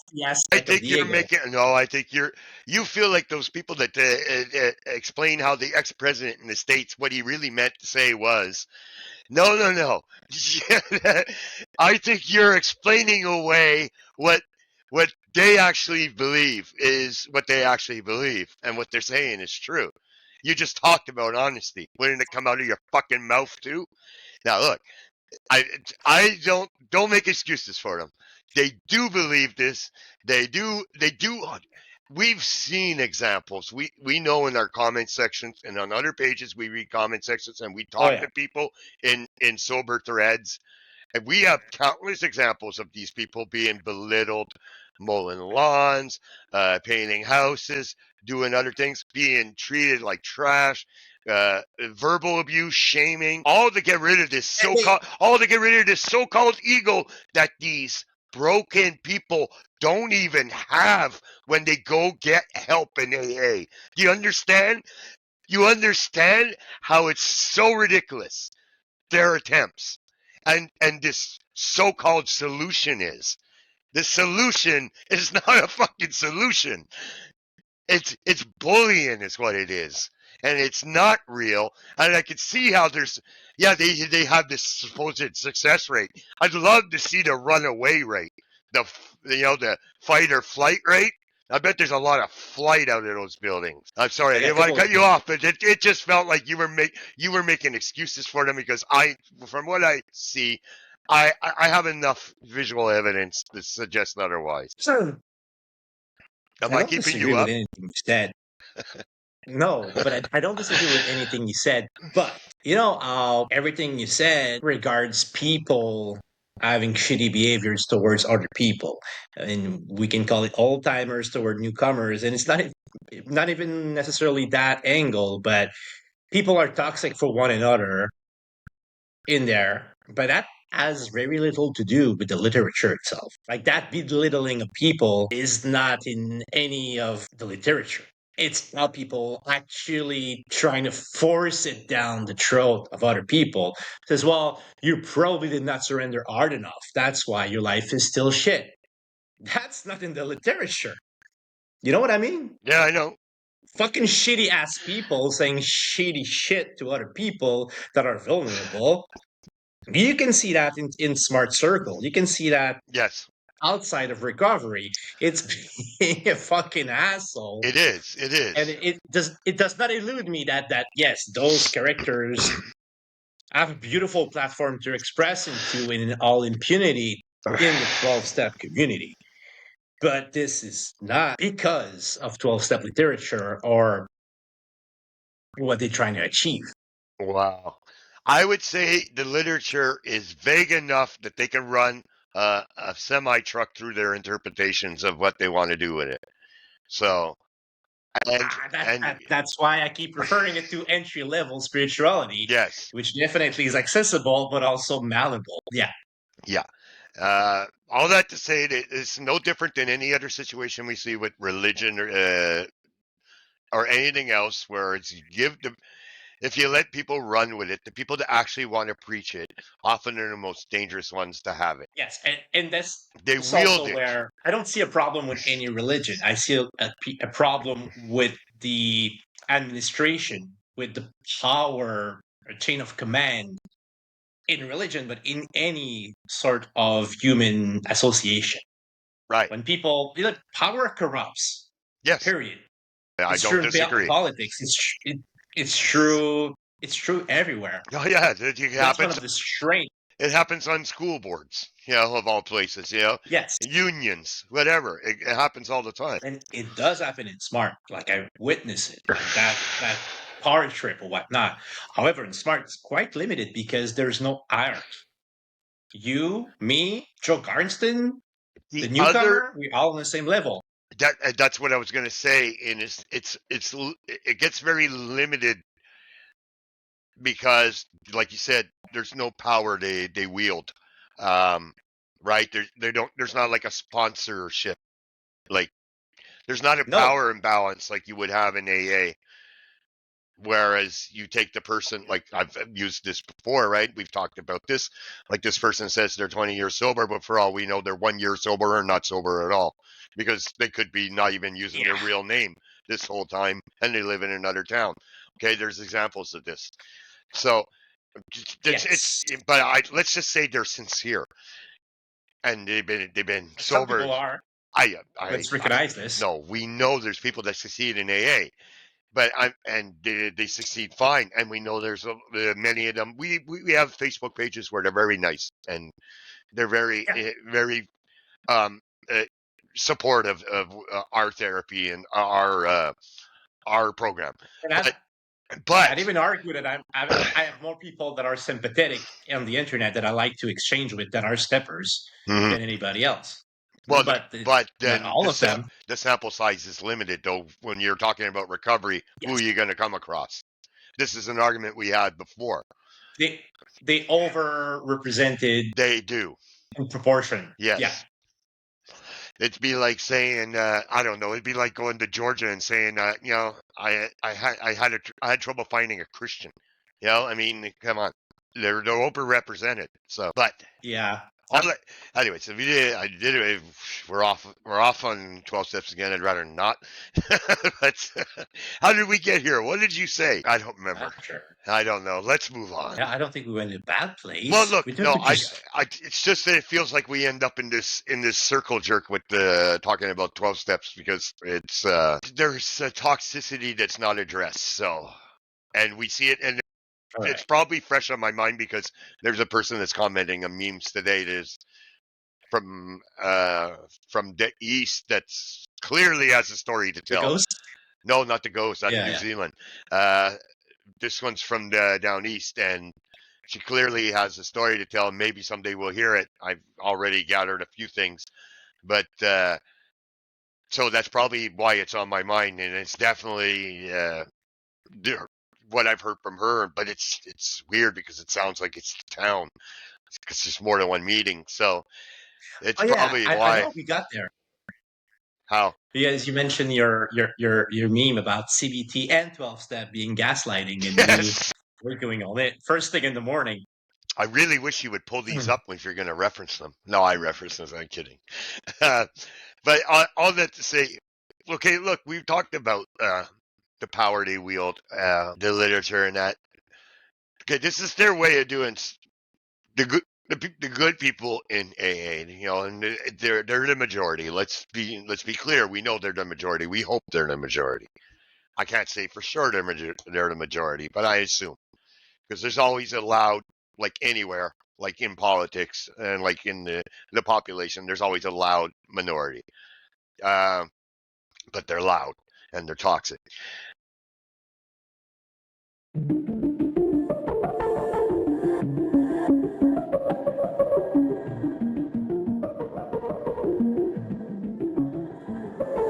I think you're making. No, I think you feel like those people that explain how the ex-president in the States, what he really meant to say was, no. I think you're explaining away what they actually believe is what they actually believe, and what they're saying is true. You just talked about honesty. Wouldn't it come out of your fucking mouth too? Now look, I don't make excuses for them. They do believe this. They do. We've seen examples. We know in our comment sections and on other pages we read comment sections and we Oh talk yeah. to people in sober threads, and we have countless examples of these people being belittled, mowing lawns, painting houses, doing other things, being treated like trash, verbal abuse, shaming, all to get rid of this so-called ego that these broken people don't even have when they go get help in AA. Do you understand? You understand how it's so ridiculous, their attempts, and this so-called solution is. The solution is not a fucking solution. It's bullying is what it is, and it's not real. And I can see how they have this supposed success rate. I'd love to see the runaway rate, the fight or flight rate. I bet there's a lot of flight out of those buildings. I'm sorry, I Yeah, didn't want to cut you totally. off, but it just felt like you were making excuses for them because from what I see, I have enough visual evidence to suggest otherwise. So Am I I don't keeping disagree you with up? anything you said. No, but I don't disagree with anything you said. But everything you said regards people having shitty behaviors towards other people, and we can call it old timers toward newcomers, and it's not even necessarily that angle, but people are toxic for one another in there. But that has very little to do with the literature itself. Like that belittling of people is not in any of the literature. It's how people actually trying to force it down the throat of other people. Says, well, you probably did not surrender hard enough. That's why your life is still shit. That's not in the literature. You know what I mean? Yeah, I know. Fucking shitty ass people saying shitty shit to other people that are vulnerable. You can see that in Smart Circle. You can see that Yes, outside of recovery. It's being a fucking asshole. it is. It And is. it does not elude me that yes, those characters have a beautiful platform to express into in all impunity in the 12-step community. But this is not because of 12-step literature or what they're trying to achieve. Wow. I would say the literature is vague enough that they can run a semi truck through their interpretations of what they want to do with it. So, That's why I keep referring it to entry level spirituality, yes, which definitely is accessible but also malleable. Yeah. yeah. All that to say that it's no different than any other situation we see with religion or anything else, where it's if you let people run with it, the people that actually want to preach it often are the most dangerous ones to have it. Yes, and They that's wield also it. where I don't see a problem with any religion. I see a problem with the administration, with the power or chain of command in religion, but in any sort of human association. Right. When people, power corrupts. Yes. Period. I It's don't true in disagree. politics. It's true. It's true everywhere. Oh yeah, That's one of the strengths. it happens on school boards, of all places, Yes, unions, whatever. It happens all the time. and it does happen in Smart. Like I witness it, like that power trip or whatnot. However, in Smart, it's quite limited because there's no hierarchy. You, me, Joe Garnston, the The other newcomer, we're all on the same level. that's what I was going to say, and it gets very limited because, like you said, there's no power they wield, right? There's not like a sponsorship, like there's not a No, power imbalance like you would have in AA. Whereas you take the person, like I've used this before, right? We've talked about this. Like this person says they're 20 years sober, but for all we know, they're 1 year sober or not sober at all, because they could be not even using their yeah, real name this whole time and they live in another town. Okay, there's examples of this. So yes. let's just say they're sincere and they've been Some sober. people are. I Let's recognize this. no, we know there's people that succeed in AA. but they succeed fine, and we know there's many of them. We have Facebook pages where they're very nice and they're very very supportive of our therapy and our program. And But I'd even argue that I have more people that are sympathetic on the internet that I like to exchange with that are steppers Mhm. than anybody else. Well, but then all of them. the sample size is limited, though. When you're talking about recovery, who are you going to come across? This is an argument we had before. They overrepresented. They do in proportion. Yes. Yeah. It'd be like saying, I don't know. It'd be like going to Georgia and saying, you know, I had trouble finding a Christian. You know, I mean, come on, they're overrepresented. So, but yeah. Anyways, if you did, I did it. We're off on 12 steps again. I'd rather not. But how did we get here? What did you say? I don't remember. Sure. I don't know. Let's move on. Yeah, I don't think we went in a bad place. Well, look, no, it's just that it feels like we end up in this circle jerk with talking about 12 steps because it's there's a toxicity that's not addressed. So, and we see it, and it's probably fresh on my mind because there's a person that's commenting on memes today that is from the east that's clearly has a story to tell. The ghost? No, not the ghost. That's New Zealand. This one's from down east, and she clearly has a story to tell. Maybe someday we'll hear it. I've already gathered a few things, but so that's probably why it's on my mind, and it's definitely what I've heard from her. But it's weird because it sounds like it's the town because there's more than one meeting. So it's probably why I know we got there. How? Because you mentioned your meme about CBT and 12-step being gaslighting, and we're going on it first thing in the morning. I really wish you would pull these up if you're going to reference them. No, I reference them. I'm kidding. But all that to say, okay, look, we've talked about the power they wield, the literature, and that. Okay, this is their way of doing the good people in AA, you know, and they're the majority. Let's be clear. We know they're the majority. We hope they're the majority. I can't say for sure they're the majority, but I assume because there's always a loud, like anywhere, like in politics and like in the population, there's always a loud minority. But they're loud and they're toxic.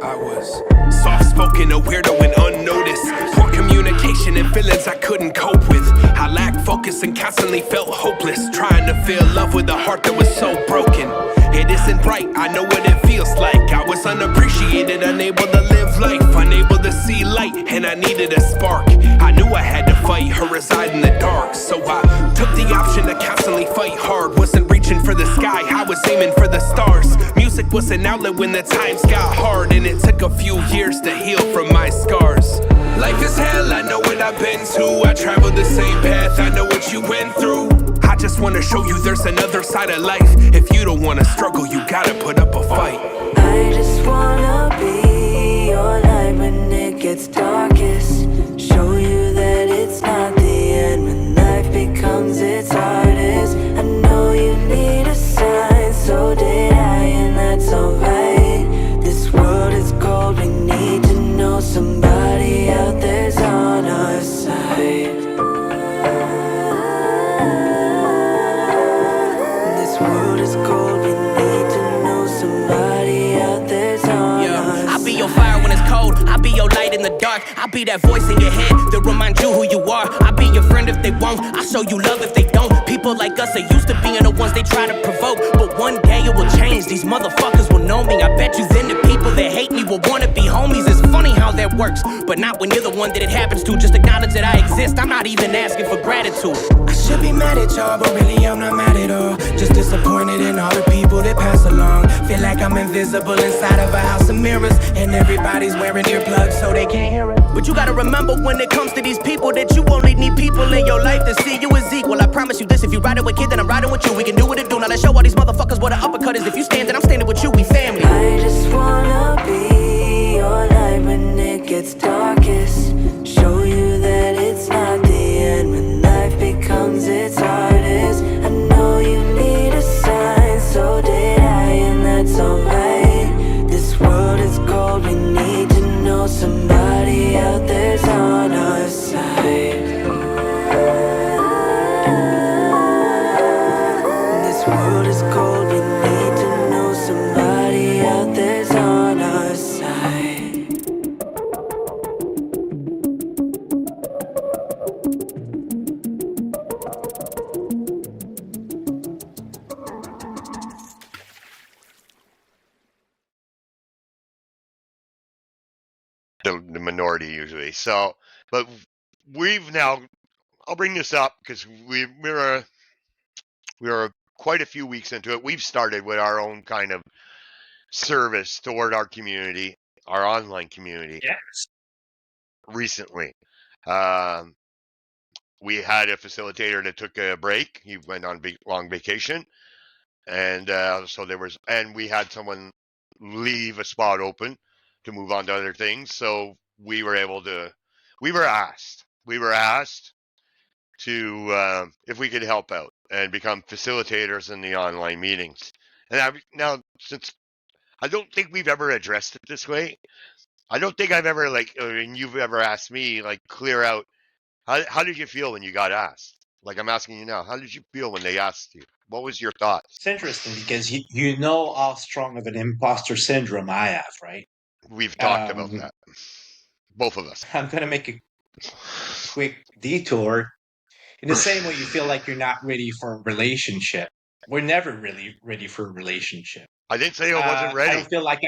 I was soft-spoken, a weirdo and unnoticed. Poor communication and feelings I couldn't cope with. I lacked focus and constantly felt hopeless, trying to feel love with a heart that was so broken. It isn't right, I know what it feels like. I was unappreciated, unable to live life, unable to see light, and I needed a spark. I knew I had to fight her reside in the dark, so I took the option to constantly fight hard. Wasn't reaching for the sky, I was aiming for the stars. Music was an outlet when the times got hard, and it took a few years to heal from my scars. Life is hell, I know what I've been to. I traveled the same path, I know what you went through. I just wanna show you there's another side of life. If you don't wanna struggle, you gotta put up a fight. I just wanna be your light when it gets darkest. Show you that it's not the end when life becomes its hardest. I know you need a sign, so did I, and that's alright. This world is cold, we need to know somebody out there's on our side. This world is cold, we need to know somebody out there's on our side. I'll be your fire when it's cold, I'll be your light in the dark. I'll be that voice in your head that remind you who you are. I'll be your friend if they won't, I'll show you love if they don't. People like us are used to being the ones they try to provoke, but one day it will change, these motherfuckers will know me. I bet you then the people that hate me will wanna be homies. It's funny how that works, but not when you're the one that it happens to. Just acknowledge that I exist, I'm not even asking for gratitude. I should be mad at y'all, but really I'm not mad at all. Just disappointed in all the people that pass along. Feel like I'm invisible inside of a house of mirrors, and everybody's wearing earplugs so they can't hear it. But you gotta remember when it comes to these people that you only need people in your life that see you as equal. I promise you this, if you riding with kid, then I'm riding with you. We can do what it do, now let's show all these motherfuckers what an uppercut is. If you stand, then I'm standing with you, we family. I just wanna be your light when it gets darkest. the minority usually. So, but we've now. I'll bring this up because we're quite a few weeks into it. We've started with our own kind of service toward our community, our online community. Yes. Recently, we had a facilitator that took a break. He went on long vacation, and so we had someone leave a spot open to move on to other things. So we were asked to if we could help out and become facilitators in the online meetings. And now, since I don't think we've ever addressed it this way, I don't think I've ever and you've ever asked me clear out. How did you feel when you got asked? Like I'm asking you now, how did you feel when they asked you? What was your thoughts? It's interesting because you know how strong of an imposter syndrome I have, right? We've talked about that, both of us. I'm going to make a quick detour. In the same way you feel like you're not ready for a relationship. We're never really ready for a relationship. I didn't say I wasn't ready. I don't feel like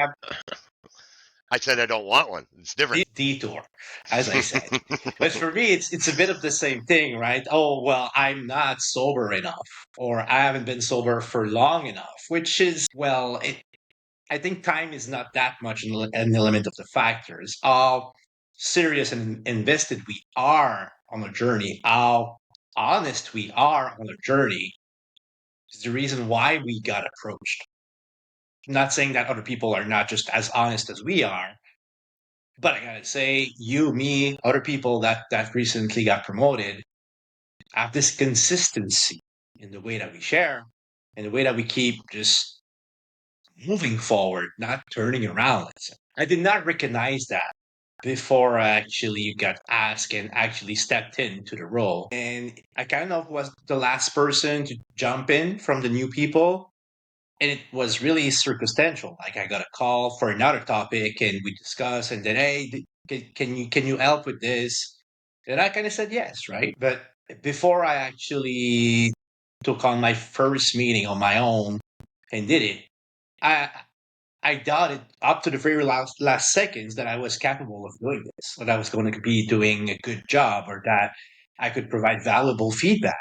I said I don't want one. It's different. Detour, as I said. But for me, it's a bit of the same thing, right? Oh, well, I'm not sober enough, or I haven't been sober for long enough, which is, well, I think time is not that much an element of the factors. How serious and invested we are on the journey, how honest we are on the journey is the reason why we got approached. I'm not saying that other people are not just as honest as we are, but I gotta say, you, me, other people that recently got promoted have this consistency in the way that we share and the way that we keep just moving forward, not turning around. I did not recognize that before I actually got asked and actually stepped into the role. And I kind of was the last person to jump in from the new people. And it was really circumstantial. Like I got a call for another topic and we discussed and then, hey, can you help with this? And I kind of said yes, right? But before I actually took on my first meeting on my own and did it, I doubted up to the very last seconds that I was capable of doing this, that I was going to be doing a good job, or that I could provide valuable feedback.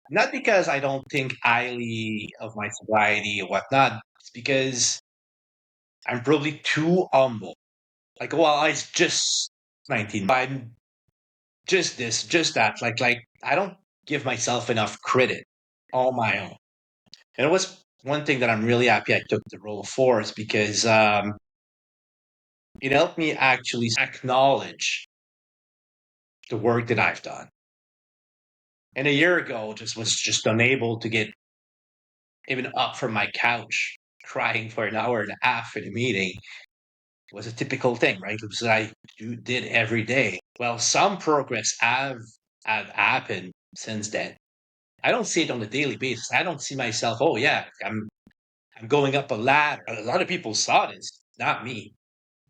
Not because I don't think highly of my sobriety or whatnot, it's because I'm probably too humble. Like, well, I was just 19. I'm just this, just that. Like I don't give myself enough credit on my own. And it was one thing that I'm really happy I took the role for, is because it helped me actually acknowledge the work that I've done. And a year ago, was just unable to get even up from my couch, crying for an hour and a half in a meeting. It was a typical thing, right? It was what I did every day. Well, some progress have happened since then. I don't see it on a daily basis. I don't see myself, oh yeah, I'm going up a ladder. A lot of people saw this, not me.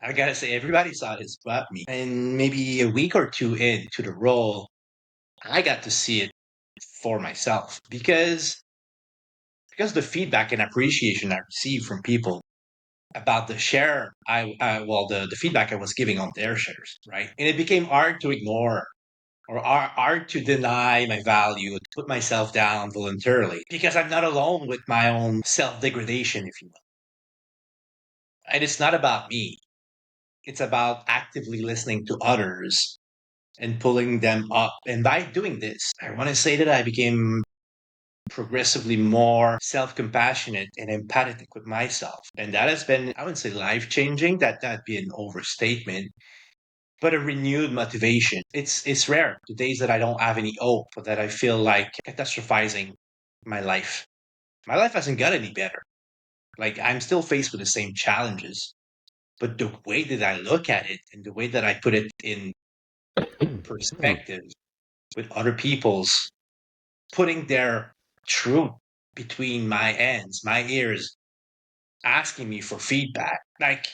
I gotta say, everybody saw this but me. And maybe a week or two into the role, I got to see it for myself because the feedback and appreciation I received from people about the share, the feedback I was giving on their shares, right? And it became hard to ignore or hard to deny my value, to put myself down voluntarily, because I'm not alone with my own self-degradation, if you will. And it's not about me. It's about actively listening to others and pulling them up. And by doing this, I want to say that I became progressively more self-compassionate and empathetic with myself. And that has been, I wouldn't say life-changing, that'd be an overstatement, but a renewed motivation. It's rare, the days that I don't have any hope, or that I feel like catastrophizing my life. My life hasn't got any better. Like, I'm still faced with the same challenges, but the way that I look at it and the way that I put it in perspective with other people's, putting their truth between my ends, my ears, asking me for feedback. Like,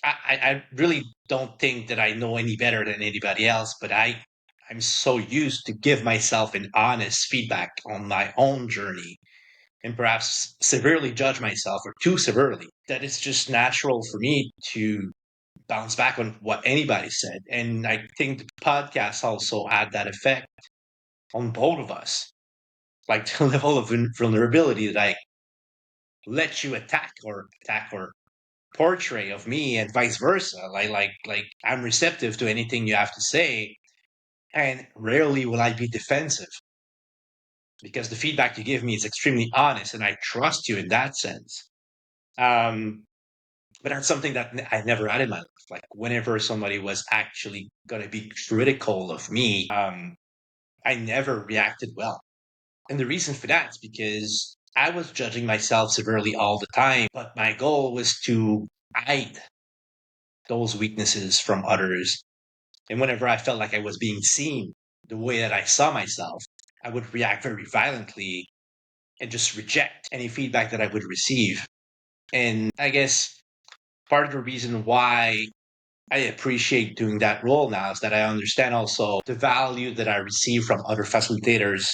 I really don't think that I know any better than anybody else, but I'm so used to give myself an honest feedback on my own journey, and perhaps severely judge myself, or too severely, that it's just natural for me to bounce back on what anybody said. And I think the podcast also had that effect on both of us, like the level of vulnerability that I let you attack or portray of me and vice versa. Like I'm receptive to anything you have to say, and rarely will I be defensive because the feedback you give me is extremely honest and I trust you in that sense. But that's something that I never had in my life. Like whenever somebody was actually going to be critical of me, I never reacted well. And the reason for that is because I was judging myself severely all the time, but my goal was to hide those weaknesses from others. And whenever I felt like I was being seen the way that I saw myself, I would react very violently and just reject any feedback that I would receive. And I guess part of the reason why I appreciate doing that role now is that I understand also the value that I receive from other facilitators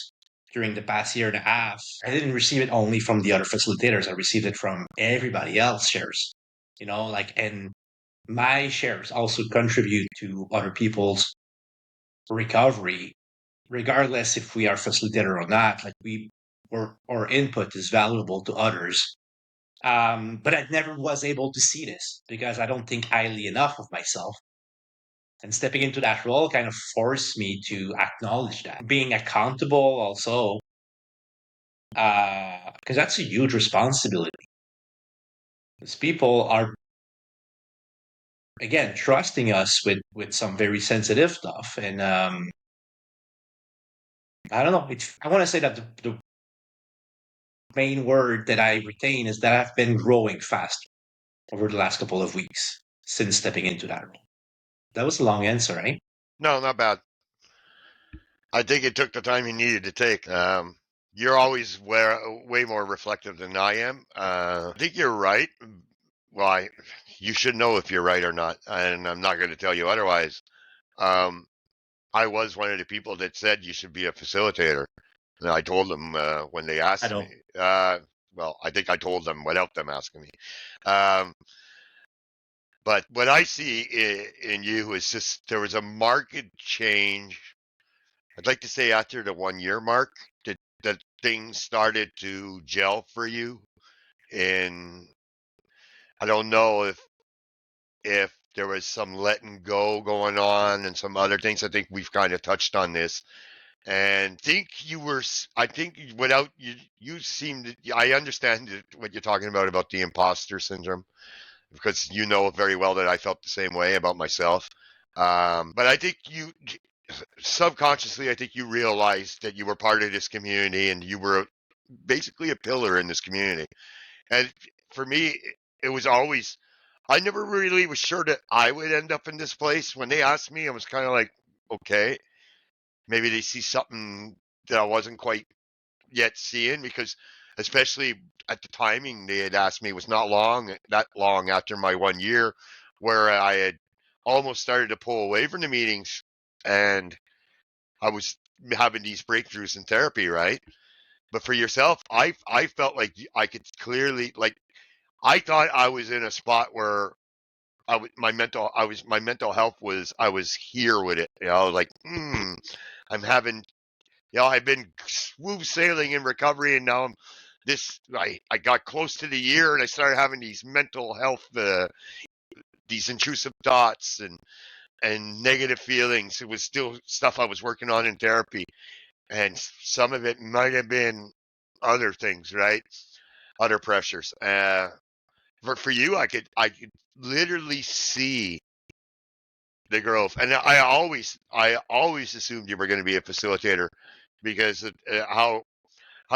during the past year and a half. I didn't receive it only from the other facilitators, I received it from everybody else shares, and my shares also contribute to other people's recovery, regardless if we are facilitator or not. Like our input is valuable to others. But I never was able to see this because I don't think highly enough of myself. And stepping into that role kind of forced me to acknowledge that. Being accountable also, because that's a huge responsibility. Because people are, again, trusting us with some very sensitive stuff. And I don't know. I want to say that the main word that I retain is that I've been growing faster over the last couple of weeks since stepping into that role. That was a long answer, right? No, not bad. I think it took the time you needed to take. You're always way more reflective than I am. I think you're right. Well, you should know if you're right or not, and I'm not going to tell you otherwise. I was one of the people that said you should be a facilitator. And I told them when they asked me. Well, I think I told them without them asking me. But what I see in you is just there was a marked change. I'd like to say after the 1 year mark that things started to gel for you. And I don't know if there was some letting go going on and some other things. I think we've kind of touched on this. And I think without you seemed, I understand what you're talking about the imposter syndrome, because you know very well that I felt the same way about myself. But I think subconsciously, I think you realized that you were part of this community and you were basically a pillar in this community. And for me, it was always, I never really was sure that I would end up in this place. When they asked me, I was kind of like, okay, maybe they see something that I wasn't quite yet seeing, because especially at the timing they had asked me was not that long after my 1 year, where I had almost started to pull away from the meetings and I was having these breakthroughs in therapy, right? But for yourself, I felt like I could clearly, like, I thought I was in a spot where my mental health was, I was here with it, like, I'm having, I've been smooth sailing in recovery, and now I got close to the year and I started having these mental health, these intrusive thoughts and negative feelings. It was still stuff I was working on in therapy, and some of it might have been other things, right? Other pressures. For you, I could literally see the growth, and I always assumed you were going to be a facilitator, because how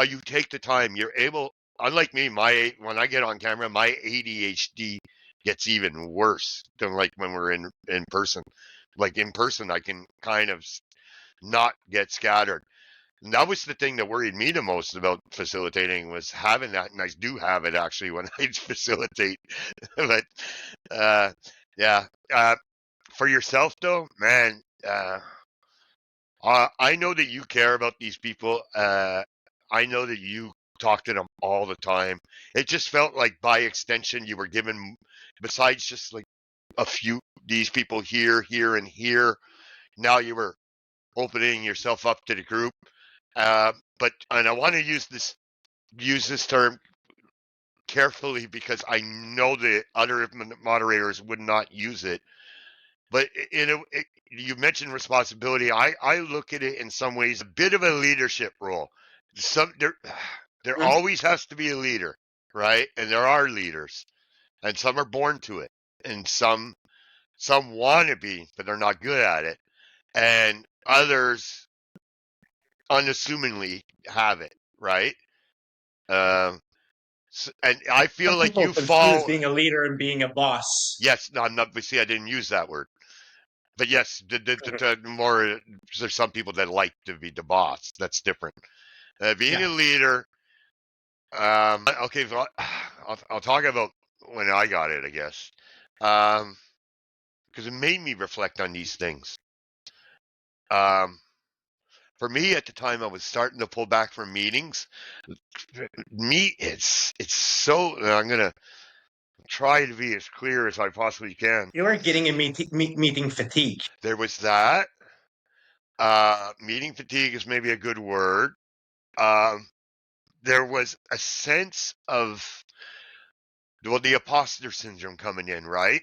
you take the time. You're able, unlike me, when I get on camera, my ADHD gets even worse than like when we're in person. Like in person, I can kind of not get scattered. And that was the thing that worried me the most about facilitating, was having that. And I do have it actually when I facilitate. But yeah, for yourself though, man, I know that you care about these people. I know that you talk to them all the time. It just felt like by extension you were given, besides just like these people here, and here. Now you were opening yourself up to the group. But I want to use this term carefully because I know the other moderators would not use it. But you mentioned responsibility. I look at it in some ways a bit of a leadership role. There always has to be a leader, right? And there are leaders, and some are born to it, and some want to be, but they're not good at it, and others unassumingly have it, right? And I feel Some like people you confuse fall. being a leader and being a boss. Yes, no, I'm not. But see, I didn't use that word. But yes, the more there's some people that like to be the boss. That's different. Being a leader. Okay, so I'll talk about when I got it, I guess, because it made me reflect on these things. For me, at the time, I was starting to pull back from meetings. It's so. I'm gonna try to be as clear as I possibly can. You are getting a meeting fatigue. There was that. Meeting fatigue is maybe a good word. There was a sense of, well, the imposter syndrome coming in, right?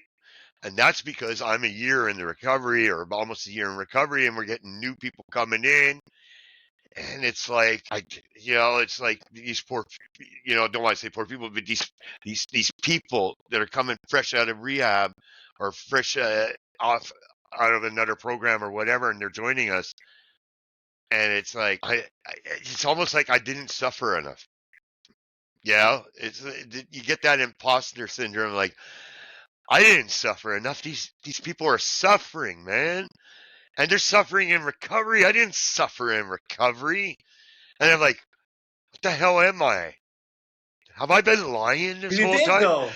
And that's because I'm a year in the recovery, or almost a year in recovery, and we're getting new people coming in. And it's like, it's like these poor, don't want to say poor people, but these people that are coming fresh out of rehab or fresh off out of another program or whatever, and they're joining us. And it's like, it's almost like I didn't suffer enough. Yeah, you get that imposter syndrome. Like, I didn't suffer enough. These people are suffering, man, and they're suffering in recovery. I didn't suffer in recovery, and I'm like, what the hell am I? Have I been lying this You whole did, time? though.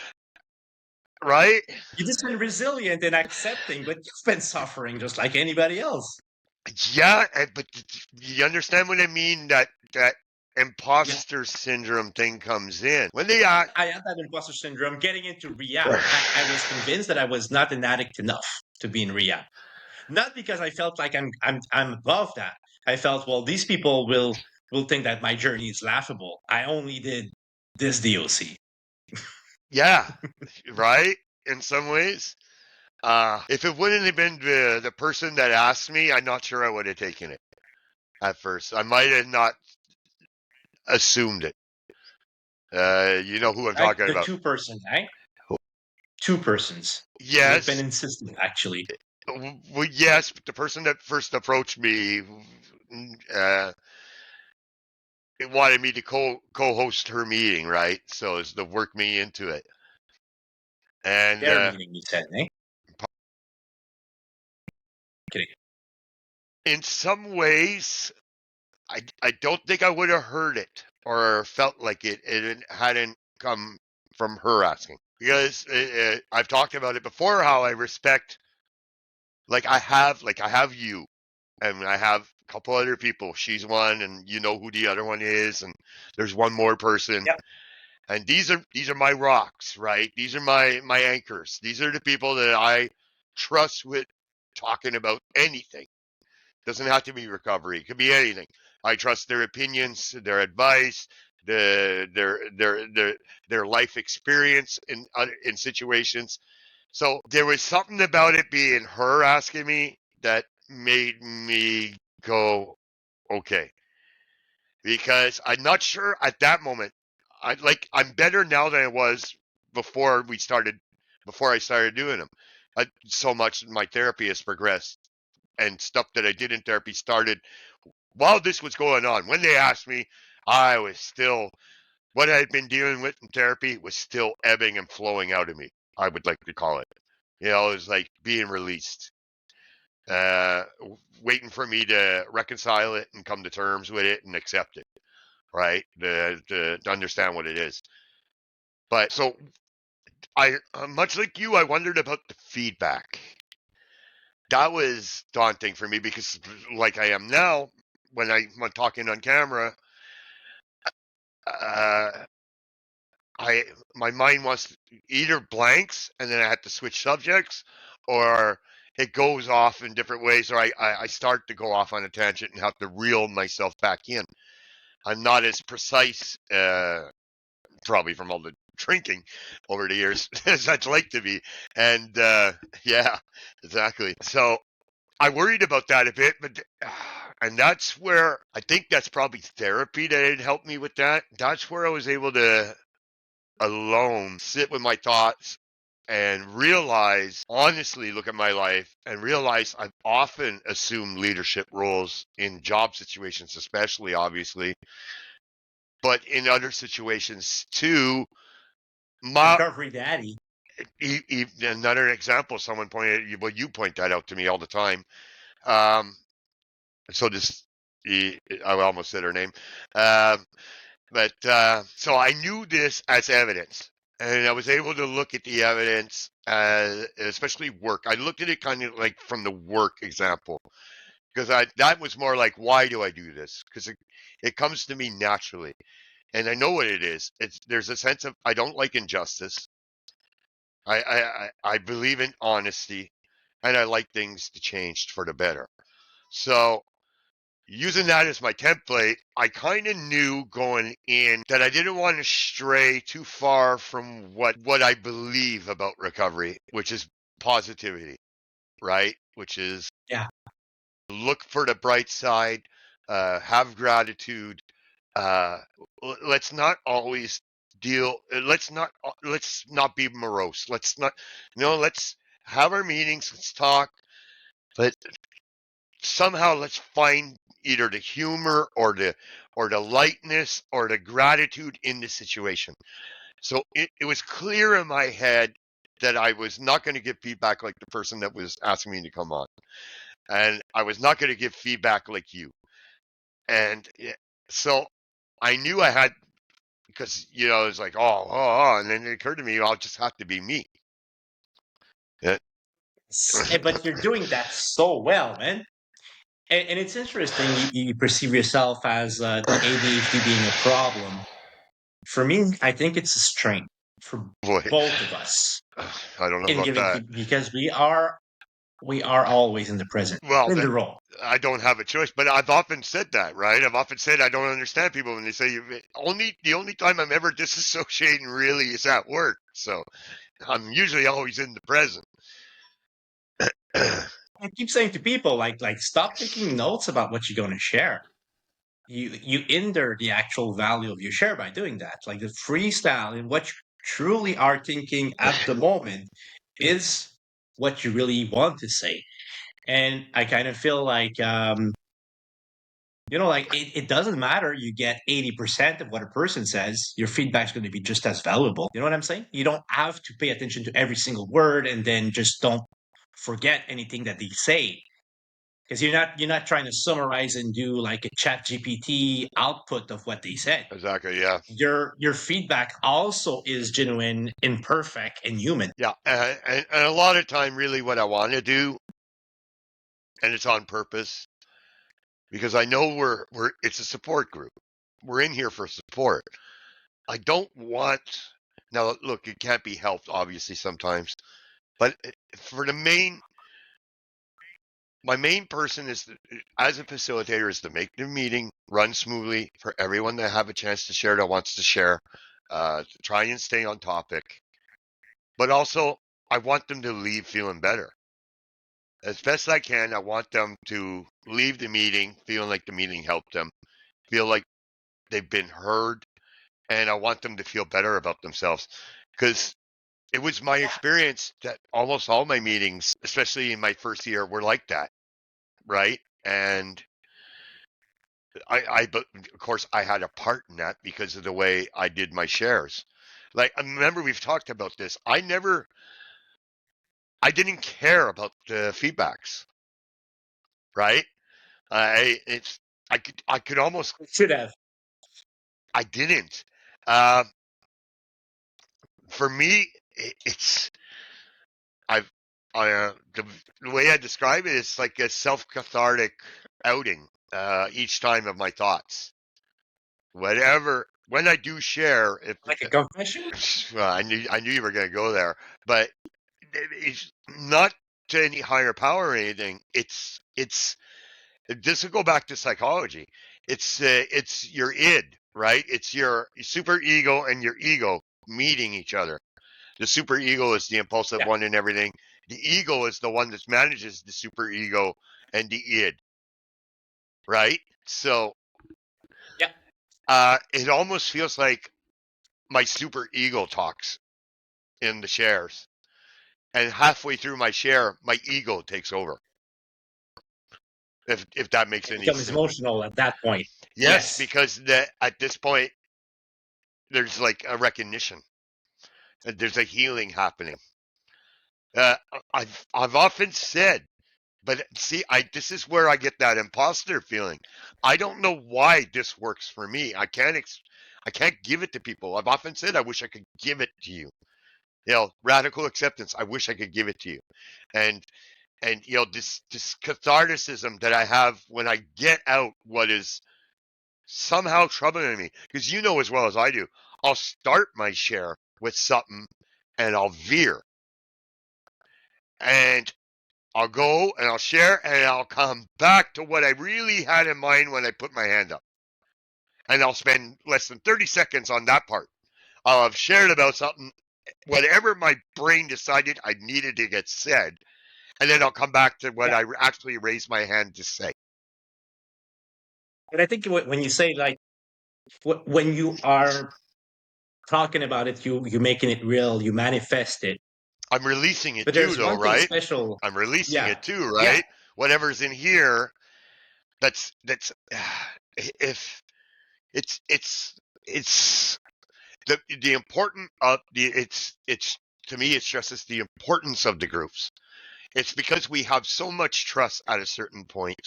Right? You just been resilient and accepting, but you've been suffering just like anybody else. Yeah, but you understand what I mean? That imposter syndrome thing comes in when they act. I had that imposter syndrome getting into rehab. I was convinced that I was not an addict enough to be in rehab. Not because I felt like I'm above that. I felt, well, these people will think that my journey is laughable. I only did this DOC. Yeah, right. In some ways, if it wouldn't have been the person that asked me, I'm not sure I would have taken it at first. I might have not assumed it. You know who I'm talking the about. Two-person, right? Two persons. Yes. They've been insistent, actually. Well, yes, but the person that first approached me it wanted me to co-host her meeting, right? So it's to work me into it. And Their meeting, you said, eh? Kidding. In some ways, I don't think I would have heard it or felt like it hadn't come from her asking. Because I've talked about it before, how I respect, like I have you, and I have a couple other people. She's one, and you know who the other one is, and there's one more person. Yep. And these are my rocks, right? These are my anchors. These are the people that I trust with talking about anything. Doesn't have to be recovery. It could be anything. I trust their opinions, their advice, their life experience in situations. So there was something about it being her asking me that made me go, okay. Because I'm not sure at that moment. I'm better now than I was before I started doing them. So much my therapy has progressed, and stuff that I did in therapy started while this was going on. When they asked me, I was still, what I had been dealing with in therapy was still ebbing and flowing out of me, I would like to call it. It was like being released, waiting for me to reconcile it and come to terms with it and accept it, right? To understand what it is. But so I, much like you, I wondered about the feedback. That was daunting for me because, like I am now, when I'm talking on camera, my mind wants to either blanks and then I have to switch subjects, or it goes off in different ways, or I start to go off on a tangent and have to reel myself back in. I'm not as precise, probably from all the drinking over the years as I'd like to be. And yeah, exactly. So I worried about that a bit, but and that's where I think that's probably therapy that had helped me with that. That's where I was able to alone sit with my thoughts and realize, honestly, look at my life and realize I've often assumed leadership roles in job situations, especially obviously, but in other situations too. Recovery daddy. Another example, someone pointed, well, you point that out to me all the time. So this, I almost said her name. But so I knew this as evidence, and I was able to look at the evidence, especially work. I looked at it kind of like from the work example, because that was more like, why do I do this? Because it comes to me naturally, and I know what it is. There's a sense of I don't like injustice. I believe in honesty, and I like things to change for the better. So using that as my template, I kind of knew going in that I didn't want to stray too far from what I believe about recovery, which is positivity, right? Which is look for the bright side, have gratitude. Let's not always let's not be morose. Let's have our meetings, let's talk, but somehow let's find either the humor or the lightness or the gratitude in the situation. So it was clear in my head that I was not going to give feedback like the person that was asking me to come on, and I was not going to give feedback like you. And so I knew I had, because it was like and then it occurred to me, I'll just have to be me. Yeah. But you're doing that so well, man. And it's interesting you perceive yourself as ADHD being a problem. For me, I think it's a strength for Boy, both of us. I don't know about that. Because we are always in the present, Well, in the role. I don't have a choice, but I've often said that, right? I've often said I don't understand people when they say the only time I'm ever disassociating really is at work. So I'm usually always in the present. I keep saying to people, like stop taking notes about what you're going to share. You hinder the actual value of your share by doing that. Like the freestyle and what you truly are thinking at the moment is what you really want to say. And I kind of feel like it doesn't matter. You get 80% of what a person says. Your feedback's going to be just as valuable. You know what I'm saying? You don't have to pay attention to every single word and then just don't forget anything that they say, because you're not trying to summarize and do like a chat GPT output of what they said. Exactly. Yeah. Your feedback also is genuine, imperfect, and human. Yeah. And a lot of time, really, what I want to do, and it's on purpose, because I know it's a support group. We're in here for support. I don't want, now look, it can't be helped obviously sometimes, but for my main person is, as a facilitator, is to make the meeting run smoothly for everyone to have a chance to share that wants to share, to try and stay on topic. But also, I want them to leave feeling better. As best I can, I want them to leave the meeting feeling like the meeting helped them, feel like they've been heard, and I want them to feel better about themselves. Because it was my experience that almost all my meetings, especially in my first year, were like that, right? And but of course, I had a part in that because of the way I did my shares. Like, I remember we've talked about this. I didn't care about the feedbacks, right? I could almost, Should have. I didn't. For me, it's the way I describe it is like a self-cathartic outing each time of my thoughts. Whatever when I do share, if Like a confession? well, I knew you were going to go there, but it's not to any higher power or anything. It's this will go back to psychology. It's your id, right? It's your super ego and your ego meeting each other. The super ego is the impulsive Yeah. one and everything. The ego is the one that manages the super ego and the id, right? So, Yeah. it almost feels like my super ego talks in the shares, and halfway through my share, my ego takes over. If that makes It any becomes sense. emotional at that point. Yes, Yes. because at this point, there's like a recognition. There's a healing happening. Uh, I've often said, but see, this is where I get that imposter feeling. I don't know why this works for me. I can't give it to people. I've often said I wish I could give it to you. You know, radical acceptance. I wish I could give it to you, and you know, this catharticism that I have when I get out what is somehow troubling me, because you know as well as I do, I'll start my share with something and I'll veer, and I'll go and I'll share and I'll come back to what I really had in mind when I put my hand up, and I'll spend less than 30 seconds on that part. I'll have shared about something, whatever my brain decided I needed to get said, and then I'll come back to what I actually raised my hand to say. And I think when you say like when you are talking about it, you making it real, you manifest it. I'm releasing it But too, there's though, one thing right? special. I'm releasing Yeah. it too, Yeah. right? Whatever's in here, that's if it's the important of the it's to me it stresses the importance of the groups. It's because we have so much trust at a certain point,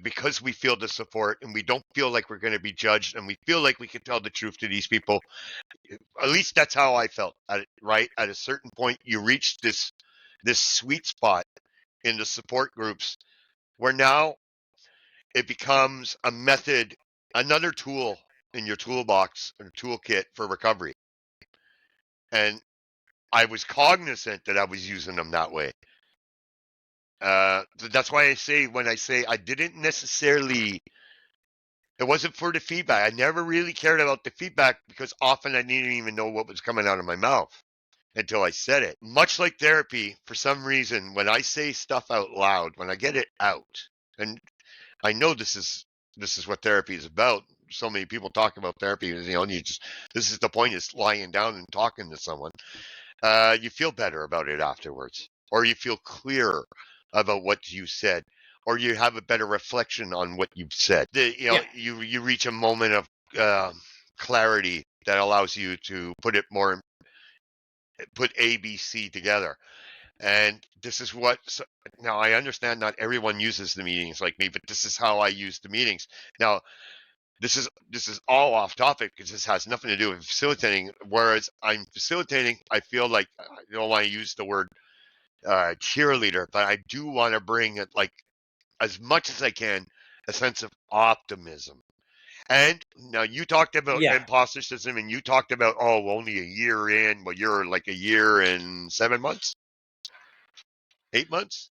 because we feel the support and we don't feel like we're going to be judged, and we feel like we can tell the truth to these people. At least that's how I felt. Right at a certain point, you reach this sweet spot in the support groups where now it becomes a method, another tool in your toolbox or toolkit for recovery. And I was cognizant that I was using them that way. That's why I say, when I say I didn't necessarily, it wasn't for the feedback. I never really cared about the feedback, because often I didn't even know what was coming out of my mouth until I said it. Much like therapy, for some reason, when I say stuff out loud, when I get it out, and I know this is what therapy is about. So many people talk about therapy, you know, this is the point, is lying down and talking to someone. You feel better about it afterwards, or you feel clearer about what you said, or you have a better reflection on what you've said. You know, you reach a moment of clarity that allows you to put A, B, C together. And this is what, now I understand not everyone uses the meetings like me, but this is how I use the meetings. Now, this is all off topic, because this has nothing to do with facilitating. Whereas I'm facilitating, I feel like I don't want to use the word cheerleader, but I do want to bring it, like, as much as I can, a sense of optimism. And now you talked about imposter syndrome, and you talked about, only a year in. Well, you're like a year and 7 months, 8 months.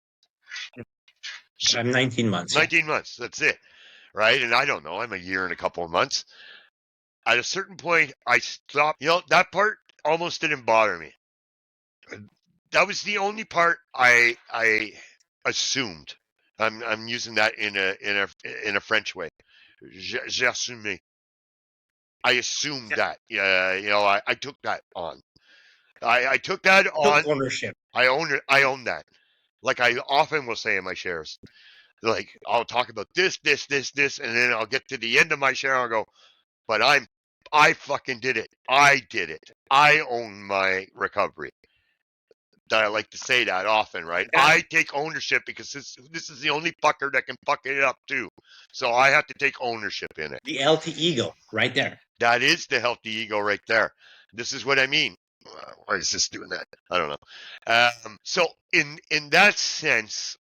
I'm 19 months. 19 months. That's it, right? And I don't know. I'm a year and a couple of months. At a certain point, I stopped. You know, that part almost didn't bother me. That was the only part I assumed. I'm using that in a French way. J'assume. I assumed that. Yeah, you know, I took that on. I took that on. Took ownership. I own it. I own that. Like I often will say in my shares, like I'll talk about this, and then I'll get to the end of my share and I'll go, but I fucking did it. I did it. I own my recovery. That I like to say that often, right? Yeah. I take ownership, because this is the only fucker that can fuck it up too. So I have to take ownership in it. The healthy ego right there. That is the healthy ego right there. This is what I mean. Why is this doing that? I don't know. So in that sense,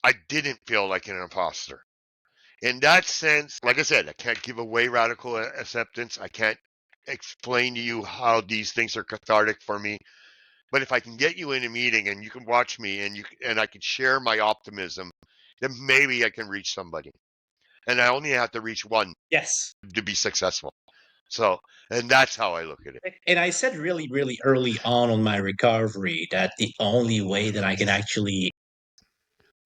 I didn't feel like an imposter. in that sense, like I said, I can't give away radical acceptance. I can't explain to you how these things are cathartic for me. But if I can get you in a meeting and you can watch me and I can share my optimism, then maybe I can reach somebody. And I only have to reach one Yes. to be successful. So, and that's how I look at it. And I said really, really early on my recovery that the only way that I can actually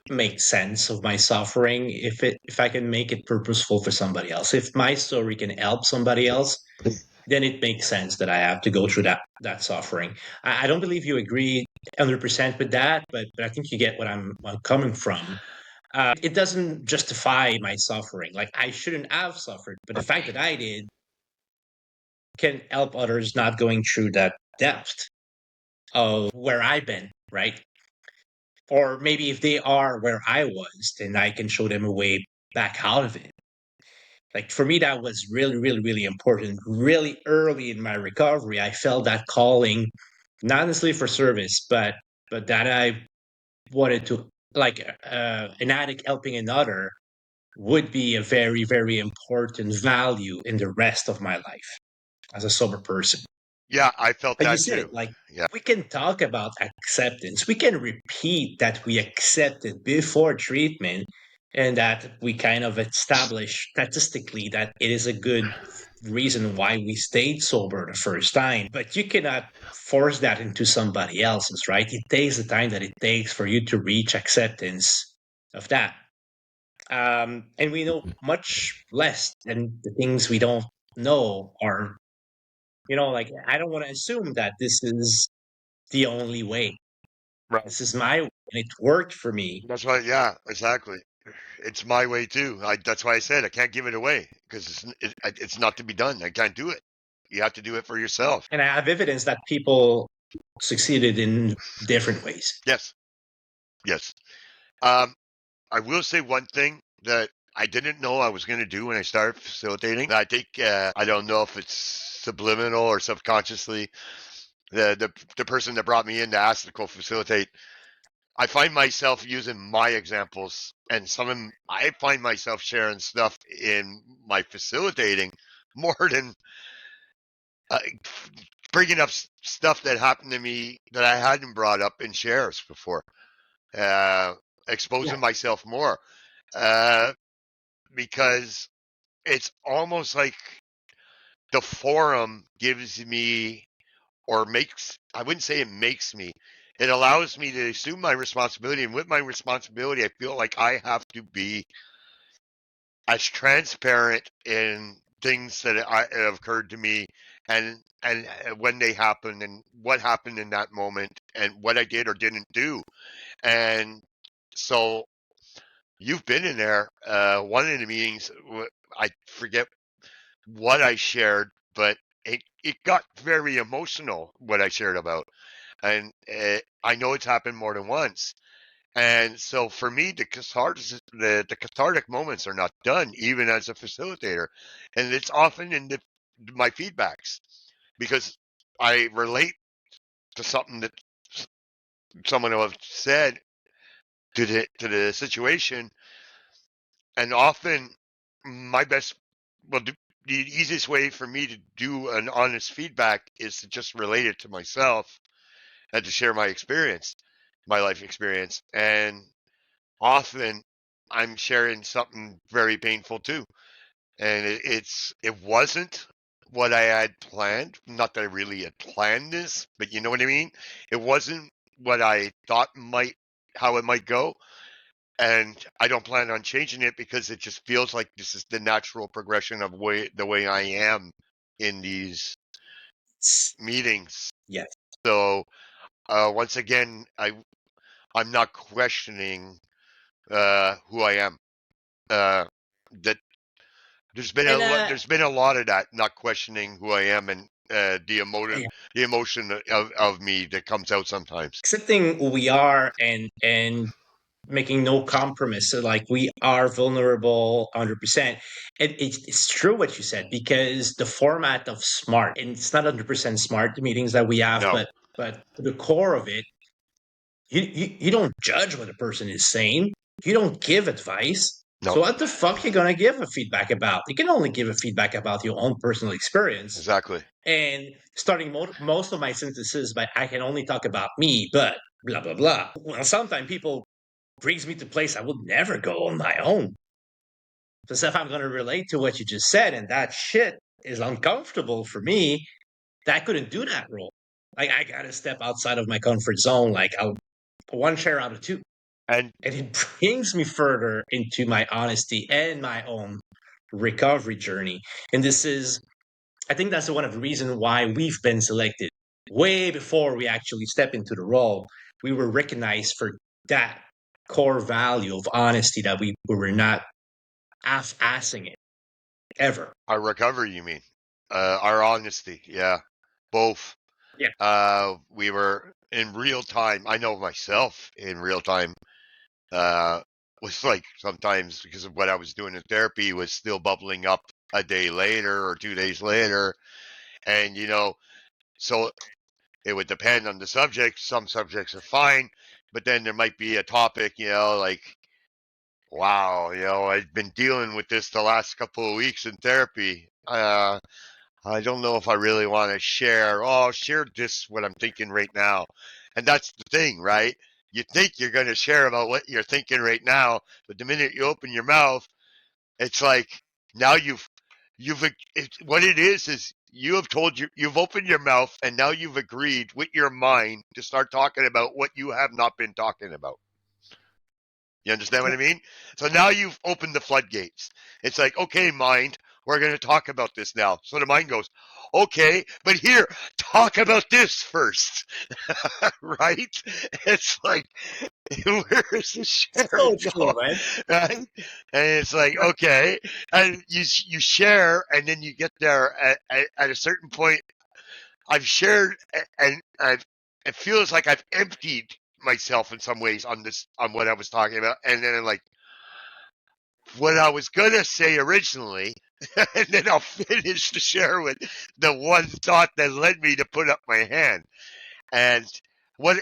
make sense of my suffering if I can make it purposeful for somebody else. If my story can help somebody else, then it makes sense that I have to go through that suffering. I don't believe you agree 100% with that, but I think you get what I'm coming from. It doesn't justify my suffering. Like I shouldn't have suffered, but the fact that I did can help others not going through that depth of where I've been, right? Or maybe if they are where I was, then I can show them a way back out of it. Like for me, that was really, really, really important. Really early in my recovery, I felt that calling, not necessarily for service, but that I wanted to, like an addict helping another would be a very, very important value in the rest of my life as a sober person. Yeah, I felt But you that said too. it, like Yeah. we can talk about acceptance. We can repeat that we accepted before treatment and that we kind of establish statistically that it is a good reason why we stayed sober the first time. But you cannot force that into somebody else's, right? It takes the time that it takes for you to reach acceptance of that. And we know much less than the things we don't know are, like I don't want to assume that this is the only way. Right. This is my way, and it worked for me. That's why, yeah, exactly. It's my way too. That's why I said I can't give it away because it's not to be done. I can't do it. You have to do it for yourself. And I have evidence that people succeeded in different ways. Yes. Yes. I will say one thing that I didn't know I was going to do when I started facilitating. I think I don't know if it's subliminal or subconsciously. The person that brought me in to ask to co-facilitate, I find myself using my examples, and I find myself sharing stuff in my facilitating more than bringing up stuff that happened to me that I hadn't brought up in shares before. Exposing myself more because it's almost like the forum gives me or makes, I wouldn't say it makes me, it allows me to assume my responsibility. And with my responsibility, I feel like I have to be as transparent in things that have occurred to me and when they happened and what happened in that moment and what I did or didn't do. And so you've been in there. One of the meetings, I forget what I shared, but it got very emotional what I shared about. And I know it's happened more than once. And so for me, the cathartic moments are not done, even as a facilitator. And it's often in my feedbacks because I relate to something that someone will have said to the situation. And often the easiest way for me to do an honest feedback is to just relate it to myself and to share my experience, my life experience. And often I'm sharing something very painful too. And it wasn't what I had planned. Not that I really had planned this, but you know what I mean? It wasn't what I thought how it might go. And I don't plan on changing it because it just feels like this is the natural progression of the way I am in these meetings. Yes. So once again, I'm not questioning who I am. That there's been a lot of that, not questioning who I am and the emotion of me that comes out sometimes. Accepting who we are and making no compromise. So like we are vulnerable 100%. It's true what you said, because the format of SMART, and it's not 100% SMART, the meetings that we have, No. but the core of it, you don't judge what a person is saying. You don't give advice. No. So what the fuck you gonna give a feedback about? You can only give a feedback about your own personal experience. Exactly. And starting most of my sentences by I can only talk about me, but blah blah blah. Well, sometimes people brings me to place I would never go on my own. So if I'm gonna relate to what you just said, and that shit is uncomfortable for me, that I couldn't do that role. Like I gotta step outside of my comfort zone. Like I'll put one chair out of two. And And it brings me further into my honesty and my own recovery journey. And I think that's one of the reasons why we've been selected way before we actually step into the role. We were recognized for that core value of honesty that we were not half-assing it ever. our recovery, you mean? Our honesty. Yeah. Both. Yeah. We were in real time. I know myself in real time. Was like sometimes because of what I was doing in therapy was still bubbling up a day later or 2 days later. And, so it would depend on the subject. Some subjects are fine, but then there might be a topic, like, wow, I've been dealing with this the last couple of weeks in therapy. I don't know if I really want to share. Oh, I'll share this, what I'm thinking right now. And that's the thing, right? You think you're going to share about what you're thinking right now, but the minute you open your mouth, it's like now what it is you've opened your mouth and now you've agreed with your mind to start talking about what you have not been talking about. You understand what I mean? So now you've opened the floodgates. It's like, okay, mind, we're going to talk about this now. So the mind goes, okay, but here, talk about this first. Right? It's like, where's the share So true, go? man. Right? And it's like, okay. And you share, and then you get there at a certain point. I've shared, and it feels like I've emptied myself in some ways on what I was talking about, and then I'm like, what I was gonna say originally, and then I'll finish to share with the one thought that led me to put up my hand. And what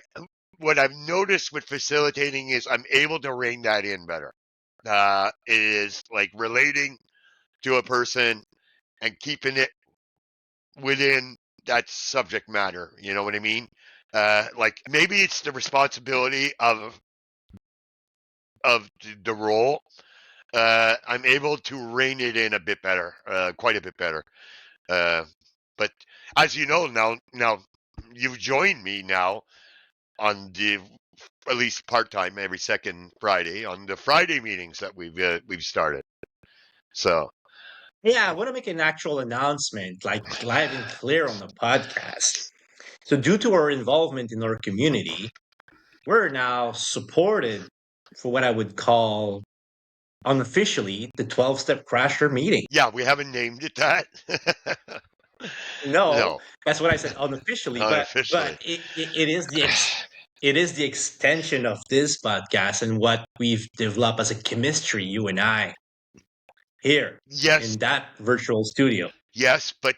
I've noticed with facilitating is I'm able to rein that in better. It is like relating to a person and keeping it within that subject matter. You know what I mean? Like maybe it's the responsibility of the role. I'm able to rein it in a bit better, quite a bit better. But as you know now you've joined me now on the at least part time every second Friday on the Friday meetings that we've started. So Yeah, I want to make an actual announcement, like live and clear on the podcast. So, due to our involvement in our community, we're now supported for what I would call unofficially the 12-step crasher meeting. yeah, we haven't named it that. No, No, that's what I said unofficially, unofficially. but it is it is the extension of this podcast and what we've developed as a chemistry, you and I, here Yes, in that virtual studio. yes, but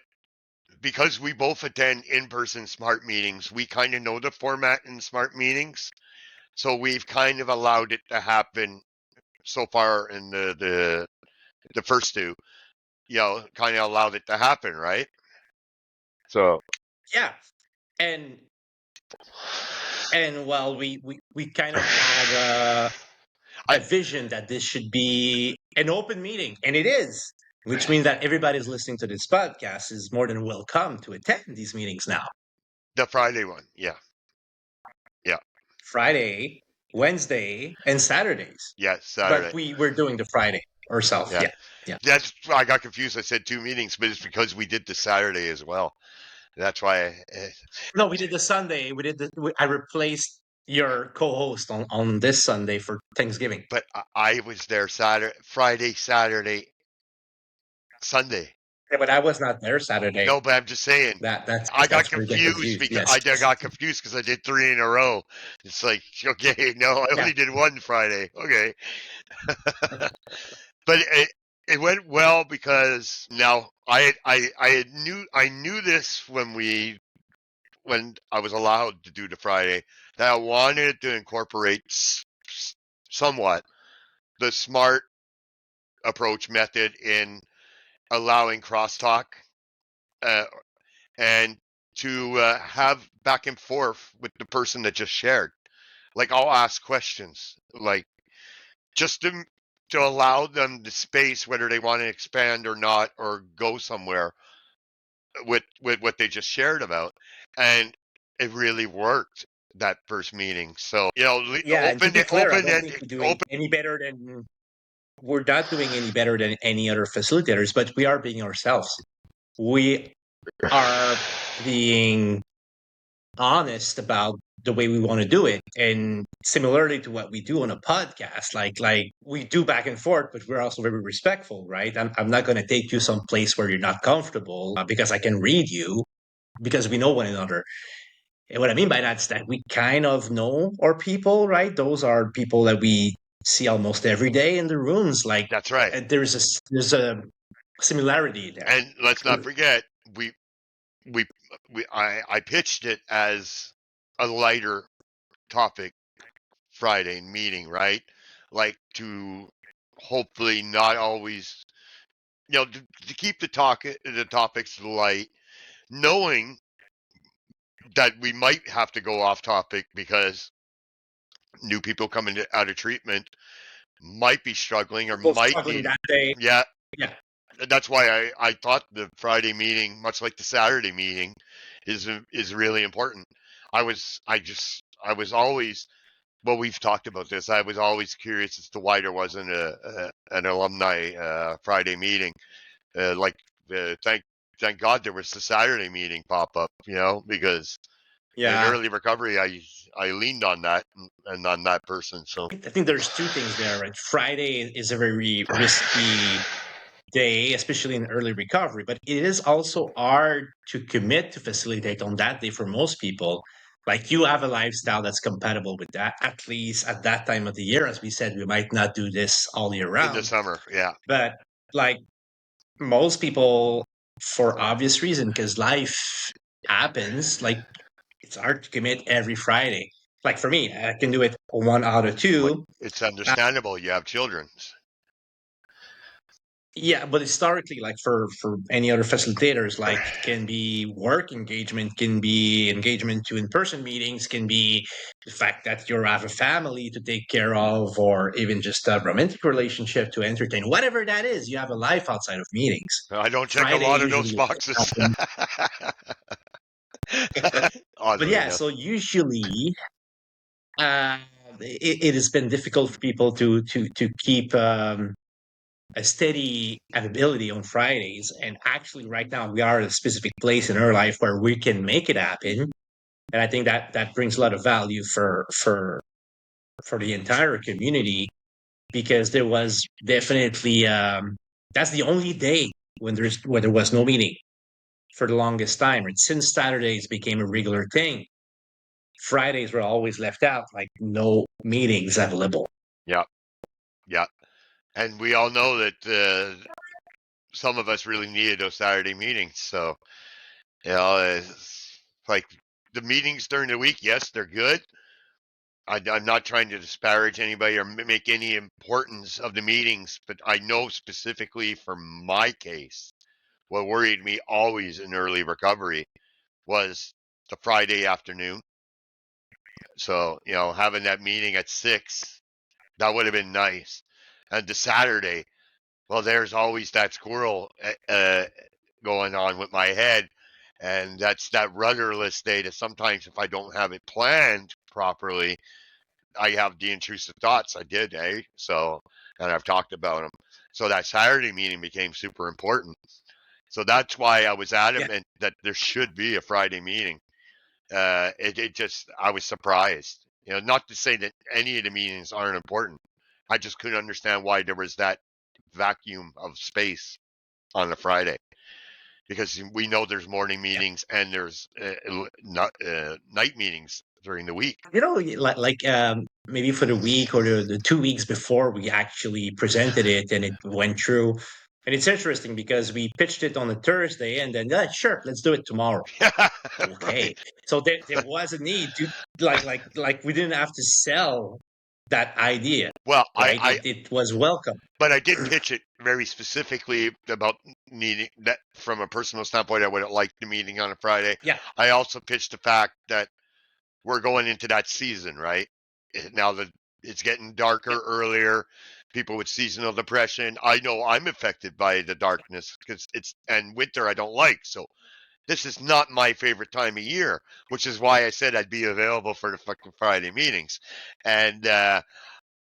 because we both attend in-person smart meetings, we kind of know the format in smart meetings. So we've kind of allowed it to happen so far in the first two, kind of allowed it to happen, right? So Yeah, and well, we kind of had a vision that this should be an open meeting, and it is, which means that everybody's listening to this podcast is more than welcome to attend these meetings now. the Friday one, yeah, Friday, Wednesday, and Saturdays. yeah, Saturday. But we're doing the Friday ourselves. Yeah. Yeah. That's why I got confused. I said two meetings, but it's because we did the Saturday as well. That's why. No, we did the Sunday. I replaced your co-host on this Sunday for Thanksgiving. But I was there Friday, Saturday, Sunday. Yeah, but I was not there Saturday. No, but I'm just saying. I got confused because Yes. I got confused because I did 3 in a row. It's like, okay, no, I only did one Friday. Okay. But it went well because now I knew this when I was allowed to do the Friday, that I wanted to incorporate somewhat the smart approach method in allowing crosstalk and to have back and forth with the person that just shared. Like I'll ask questions, like just to allow them the space whether they want to expand or not or go somewhere with what they just shared about, and it really worked that first meeting. So Yeah, and to be clear, I open don't and think we're doing open. any better than we're not doing any better than any other facilitators, but we are being ourselves. We are being honest about the way we want to do it, and similarly to what we do on a podcast, like we do back and forth, but we're also very respectful, right? I'm not going to take you someplace where you're not comfortable because I can read you, because we know one another. And what I mean by that is that we kind of know our people, right? Those are people that we see almost every day in the rooms. Like That's right. there's a similarity there. And let's not forget, I pitched it as a lighter topic Friday meeting, right? Like to hopefully not always, to keep the topics light, knowing that we might have to go off topic because new people coming out of treatment might be struggling or Both might struggling need. that day. Yeah. That's why I thought the Friday meeting, much like the Saturday meeting, is really important. I was always, well, we've talked about this. I was always curious as to why there wasn't an alumni Friday meeting. Thank God there was the Saturday meeting pop up, because in early recovery, I leaned on that and on that person. So I think there's two things there, right? Friday is a very risky day, especially in early recovery, but it is also hard to commit to facilitate on that day for most people. Like you have a lifestyle that's compatible with that, at least at that time of the year. As we said, we might not do this all year round. in the summer, yeah. But like most people, for obvious reason, because life happens, like it's hard to commit every Friday. Like for me, I can do it 1 out of 2. It's understandable. You have children. Yeah, but historically, like for any other facilitators, like can be work engagement, can be engagement to in-person meetings, can be the fact that you have a family to take care of, or even just a romantic relationship to entertain. Whatever that is, you have a life outside of meetings. I don't check a lot of those boxes. But yeah, so usually it has been difficult for people to keep a steady ability on Fridays. And actually, right now, we are at a specific place in our life where we can make it happen. And I think that brings a lot of value for the entire community, because there was definitely that's the only day when there was no meeting for the longest time. And since Saturdays became a regular thing, Fridays were always left out, like no meetings available. Yeah. And we all know that some of us really needed those Saturday meetings. So, it's like the meetings during the week, yes, they're good. I'm not trying to disparage anybody or make any importance of the meetings, but I know specifically for my case, what worried me always in early recovery was the Friday afternoon. So, having that meeting at 6, that would have been nice. And the Saturday, well, there's always that squirrel going on with my head. And that's that rudderless day that sometimes if I don't have it planned properly, I have the intrusive thoughts. I did, So, and I've talked about them. So that Saturday meeting became super important. So that's why I was adamant that there should be a Friday meeting. I was surprised. Not to say that any of the meetings aren't important. I just couldn't understand why there was that vacuum of space on a Friday, because we know there's morning meetings and there's night meetings during the week. Like maybe for the week or the 2 weeks before we actually presented it and it went through. And it's interesting because we pitched it on a Thursday and then, sure, let's do it tomorrow. Okay. Right. So there was a need to like we didn't have to sell that idea. Well, right? It was welcome. but I did pitch it very specifically about needing that from a personal standpoint. I wouldn't like the meeting on a Friday. Yeah. I also pitched the fact that we're going into that season, right? Now that it's getting darker earlier, people with seasonal depression. I know I'm affected by the darkness because and winter I don't like. So this is not my favorite time of year, which is why I said I'd be available for the fucking Friday meetings. And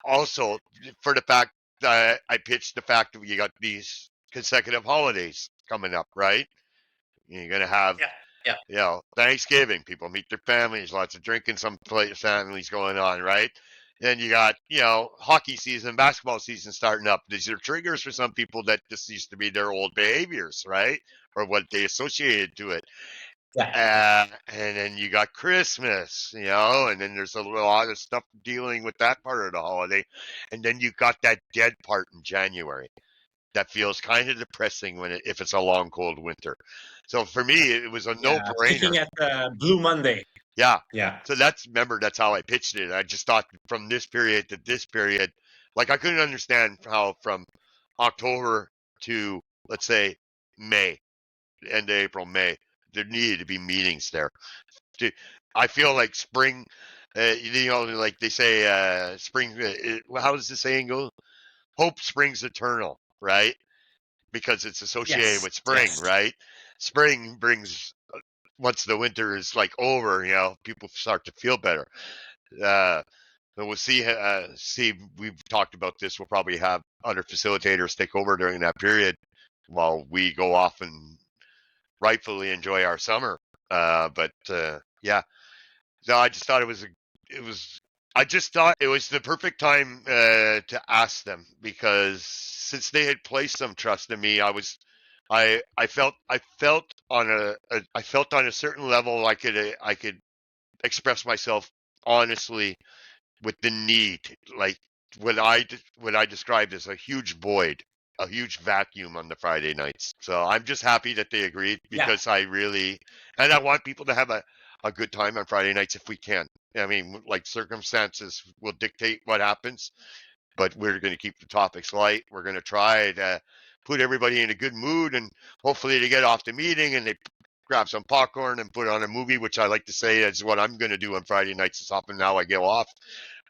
also for the fact that I pitched the fact that you got these consecutive holidays coming up, right? You're gonna have, Thanksgiving. People meet their families, lots of drinking, some families going on, right? Then you got, hockey season, basketball season starting up. These are triggers for some people that this used to be their old behaviors, right? Or what they associated to it. And then you got Christmas, and then there's a lot of stuff dealing with that part of the holiday. And then you got that dead part in January. That feels kind of depressing if it's a long, cold winter. So for me, it was a no-brainer. Speaking at Blue Monday. Yeah. Yeah. So that's how I pitched it. I just thought from this period to this period, like I couldn't understand how from October to, let's say, May, end of April, May, there needed to be meetings there. I feel like spring, like they say, spring, how does the saying go? Hope springs eternal, right? Because it's associated with spring, right? Spring brings, once the winter is like over, people start to feel better. So we'll see. We've talked about this. We'll probably have other facilitators take over during that period while we go off and rightfully enjoy our summer. But yeah, so I just thought it was the perfect time to ask them, because since they had placed some trust in me, I felt on a certain level I could express myself honestly with the need, like what I described as a huge void, a huge vacuum on the Friday nights. So I'm just happy that they agreed, because I want people to have a good time on Friday nights if we can. I mean, like, circumstances will dictate what happens, but we're going to keep the topics light. We're going to try to put everybody in a good mood, and hopefully they get off the meeting and they grab some popcorn and put on a movie, which I like to say is what I'm going to do on Friday nights. It's often now I go off,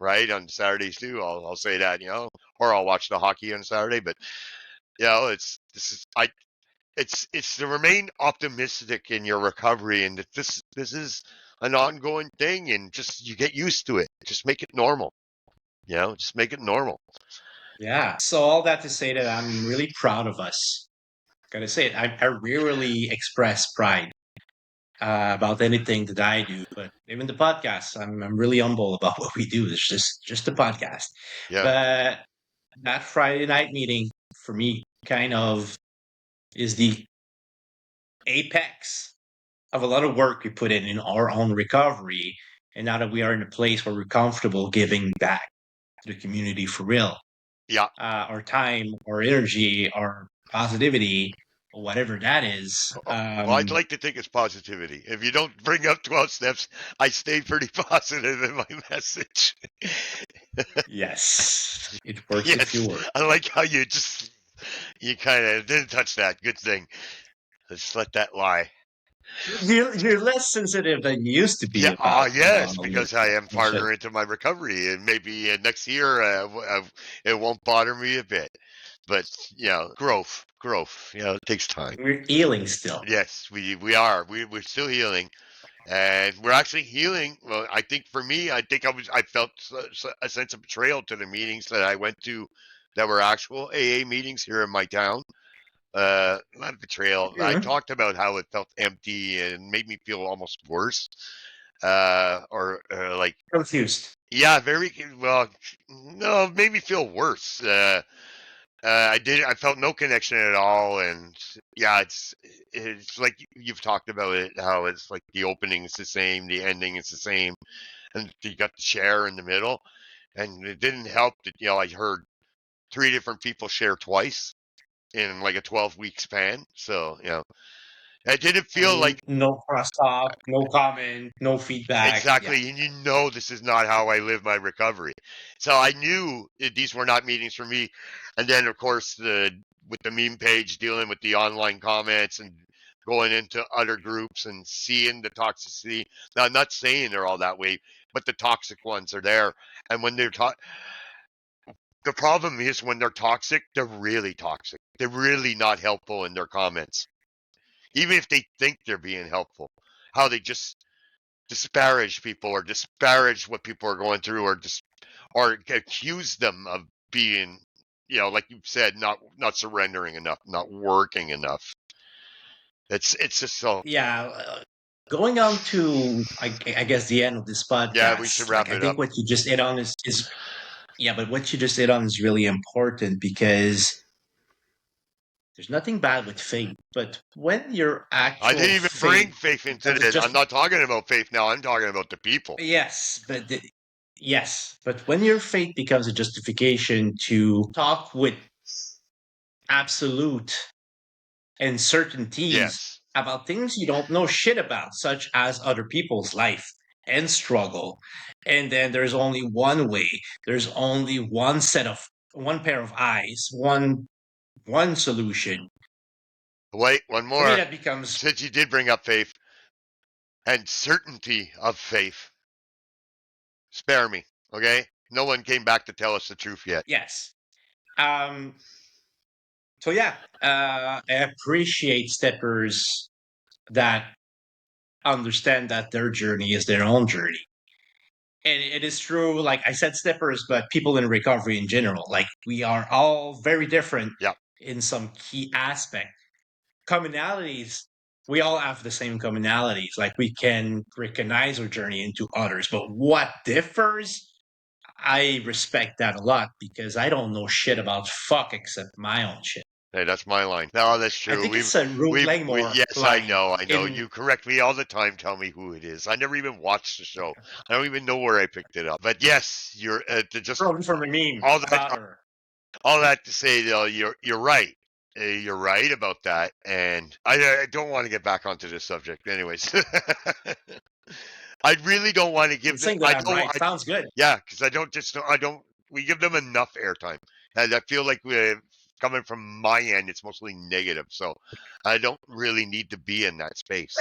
right? On Saturdays too. I'll say that, or I'll watch the hockey on Saturday. But it's to remain optimistic in your recovery, and that this is an ongoing thing, and just you get used to it. Just make it normal. Just make it normal. Yeah. So all that to say that I'm really proud of us. Gotta say it. I rarely express pride about anything that I do, but even the podcast, I'm really humble about what we do. It's just a podcast. Yeah. But that Friday night meeting for me kind of is the apex of a lot of work we put in our own recovery. And now that we are in a place where we're comfortable giving back to the community for real, our time, our energy, our positivity, or whatever that is. Well, I'd like to think it's positivity. If you don't bring up 12 steps, I stay pretty positive in my message. Yes, it works if you work. I like how you kind of didn't touch that. Good thing. Let's let that lie. You're less sensitive than you used to be. Yes, because I am farther into my recovery, and maybe next year it won't bother me a bit. But growth. It takes time. We're healing still. Yes, we are. We're still healing, and we're actually healing. Well, I think for me, I felt a sense of betrayal to the meetings that I went to, that were actual AA meetings here in my town. Not betrayal. Mm-hmm. I talked about how it felt empty and made me feel almost worse, or like confused. Yeah, very well. No, it made me feel worse. I felt no connection at all, and it's like you've talked about it, how it's like the opening is the same, the ending is the same, and you got the share in the middle, and it didn't help that I heard 3 different people share twice in like a 12-week span. So It didn't I feel mean, like no crosstalk, no comment, no feedback. exactly, Yeah. and you know this is not how I live my recovery. So I knew these were not meetings for me. And then, of course, with the meme page dealing with the online comments and going into other groups and seeing the toxicity. Now, I'm not saying they're all that way, but the toxic ones are there. And when they're the problem is when they're toxic, they're really toxic. They're really not helpful in their comments, even if they think they're being helpful. How they just disparage people or disparage what people are going through or accuse them of being, like you said, not surrendering enough, not working enough. It's just so. Yeah. Going on to, I guess, the end of this Yeah, we should podcast, wrap I it think up. what you just hit on is yeah, but what you just hit on is really important because there's nothing bad with faith, but when your I actual didn't even bring faith faith into becomes this. just I'm not talking about faith now. I'm talking about the people. yes, but when your faith becomes a justification to talk with absolute and certainties Yes. about things you don't know shit about, such as other people's life and struggle. And then there's only one way. There's only one pair of eyes, one solution. Wait, one For me, more. that becomes Since you did bring up faith and certainty of faith, spare me, okay? No one came back to tell us the truth yet. yes. Um. So yeah, I appreciate steppers that understand that their journey is their own journey. And it is true, like I said, steppers, but people in recovery in general. Like we are all very different Yep. in some key aspect. Commonalities, we all have the same commonalities. Like we can recognize our journey into others, but what differs? I respect that a lot because I don't know shit about fuck except my own shit. Hey, that's my line. No, that's I true. think it's a Ruth Langmore Yes, line. I know. In You correct me all the time. Tell me who it is. I never even watched the show. I don't even know where I picked it up. But yes, you're just from a meme all about that. her. All that to say, though, you're right. You're right about that, and I don't want to get back onto this subject. Anyways, I really don't want to give them. Saying that I'm right sounds good. Yeah, because I don't. We give them enough airtime, and I feel like we're coming from my end. It's mostly negative, so I don't really need to be in that space.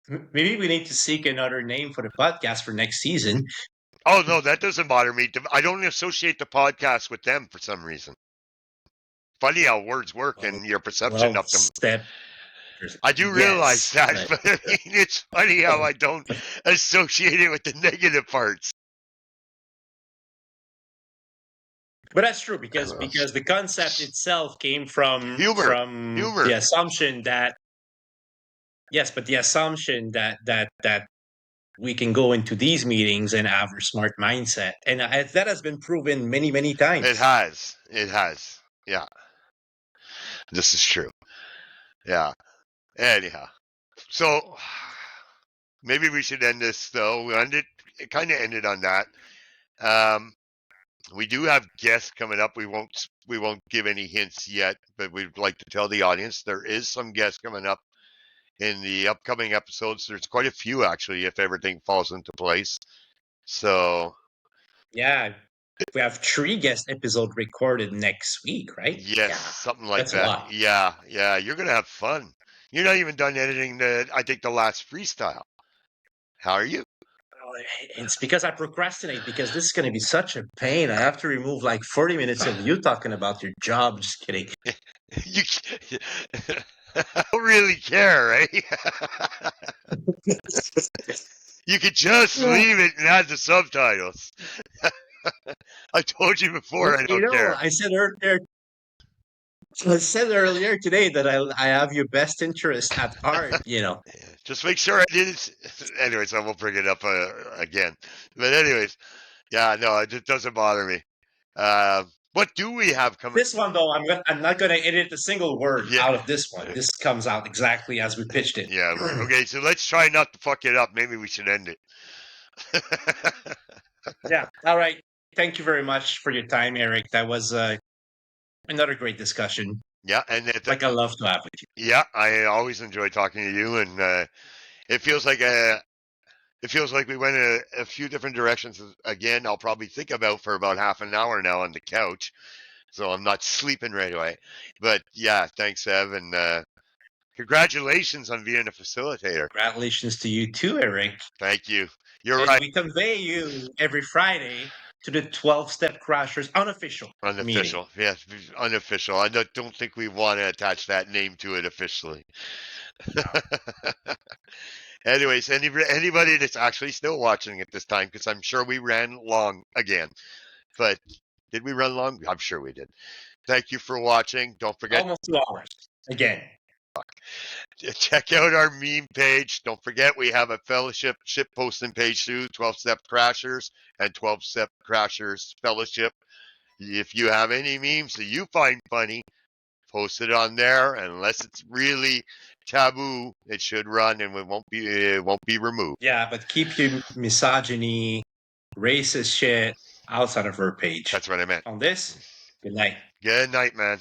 Maybe we need to seek another name for the podcast for next season. Oh no, that doesn't bother me. I don't associate the podcast with them for some reason. Funny how words work and your perception of them. I do realize that, but I mean, it's funny how I don't associate it with the negative parts. But that's true because the concept itself came from Humor. the assumption that the assumption that we can go into these meetings and have a smart mindset, and that has been proven many times. It has. Yeah, this is true. Yeah. Anyhow, so maybe we should end this though. It kind of ended on that. We do have guests coming up. We won't give any hints yet, but we'd like to tell the audience there is some guests coming up in the upcoming episodes. There's quite a few actually, if everything falls into place. So yeah, we have 3 guest episodes recorded next week, right? Yes, something like that's that. a lot. Yeah. You're gonna have fun. You're not even done editing I think the last freestyle. How are you? It's because I procrastinate because this is going to be such a pain. I have to remove like 40 minutes of you talking about your job. Just kidding. You I don't really care, right? You could just leave it and add the subtitles. I told you before I don't care. I said earlier today that I have your best interest at heart. Just make sure I didn't. Anyways, I won't bring it up again. But anyways, yeah, no, it doesn't bother me. What do we have coming? This one though, I'm not going to edit a single word out of this one. This comes out exactly as we pitched it. Yeah. Okay, so let's try not to fuck it up. Maybe we should end it. Yeah. All right. Thank you very much for your time, Eric. That was another great discussion. Yeah, and Like I love to have with you. yeah, I always enjoy talking to you, and it feels like we went a few different directions. Again, I'll probably think about for about half an hour now on the couch, so I'm not sleeping right away. But yeah, thanks, Ev, and congratulations on being a facilitator. Congratulations to you too, Eric. Thank you. You're And right. we convey you every Friday to the 12-Step Crashers unofficial meeting. Unofficial, yes, unofficial. I don't think we want to attach that name to it officially. Anyways, anybody that's actually still watching at this time, because I'm sure we ran long again. But did we run long? I'm sure we did. Thank you for watching. Don't forget, Almost 2 hours. Again. check out our meme page. Don't forget, we have a fellowship ship posting page too, 12-Step Crashers and 12-Step Crashers Fellowship. If you have any memes that you find funny, post it on there. And unless it's really taboo, it should run and it won't be removed. Yeah, but keep your misogyny, racist shit outside of her page. That's what I meant. On this, good night. Good night, man.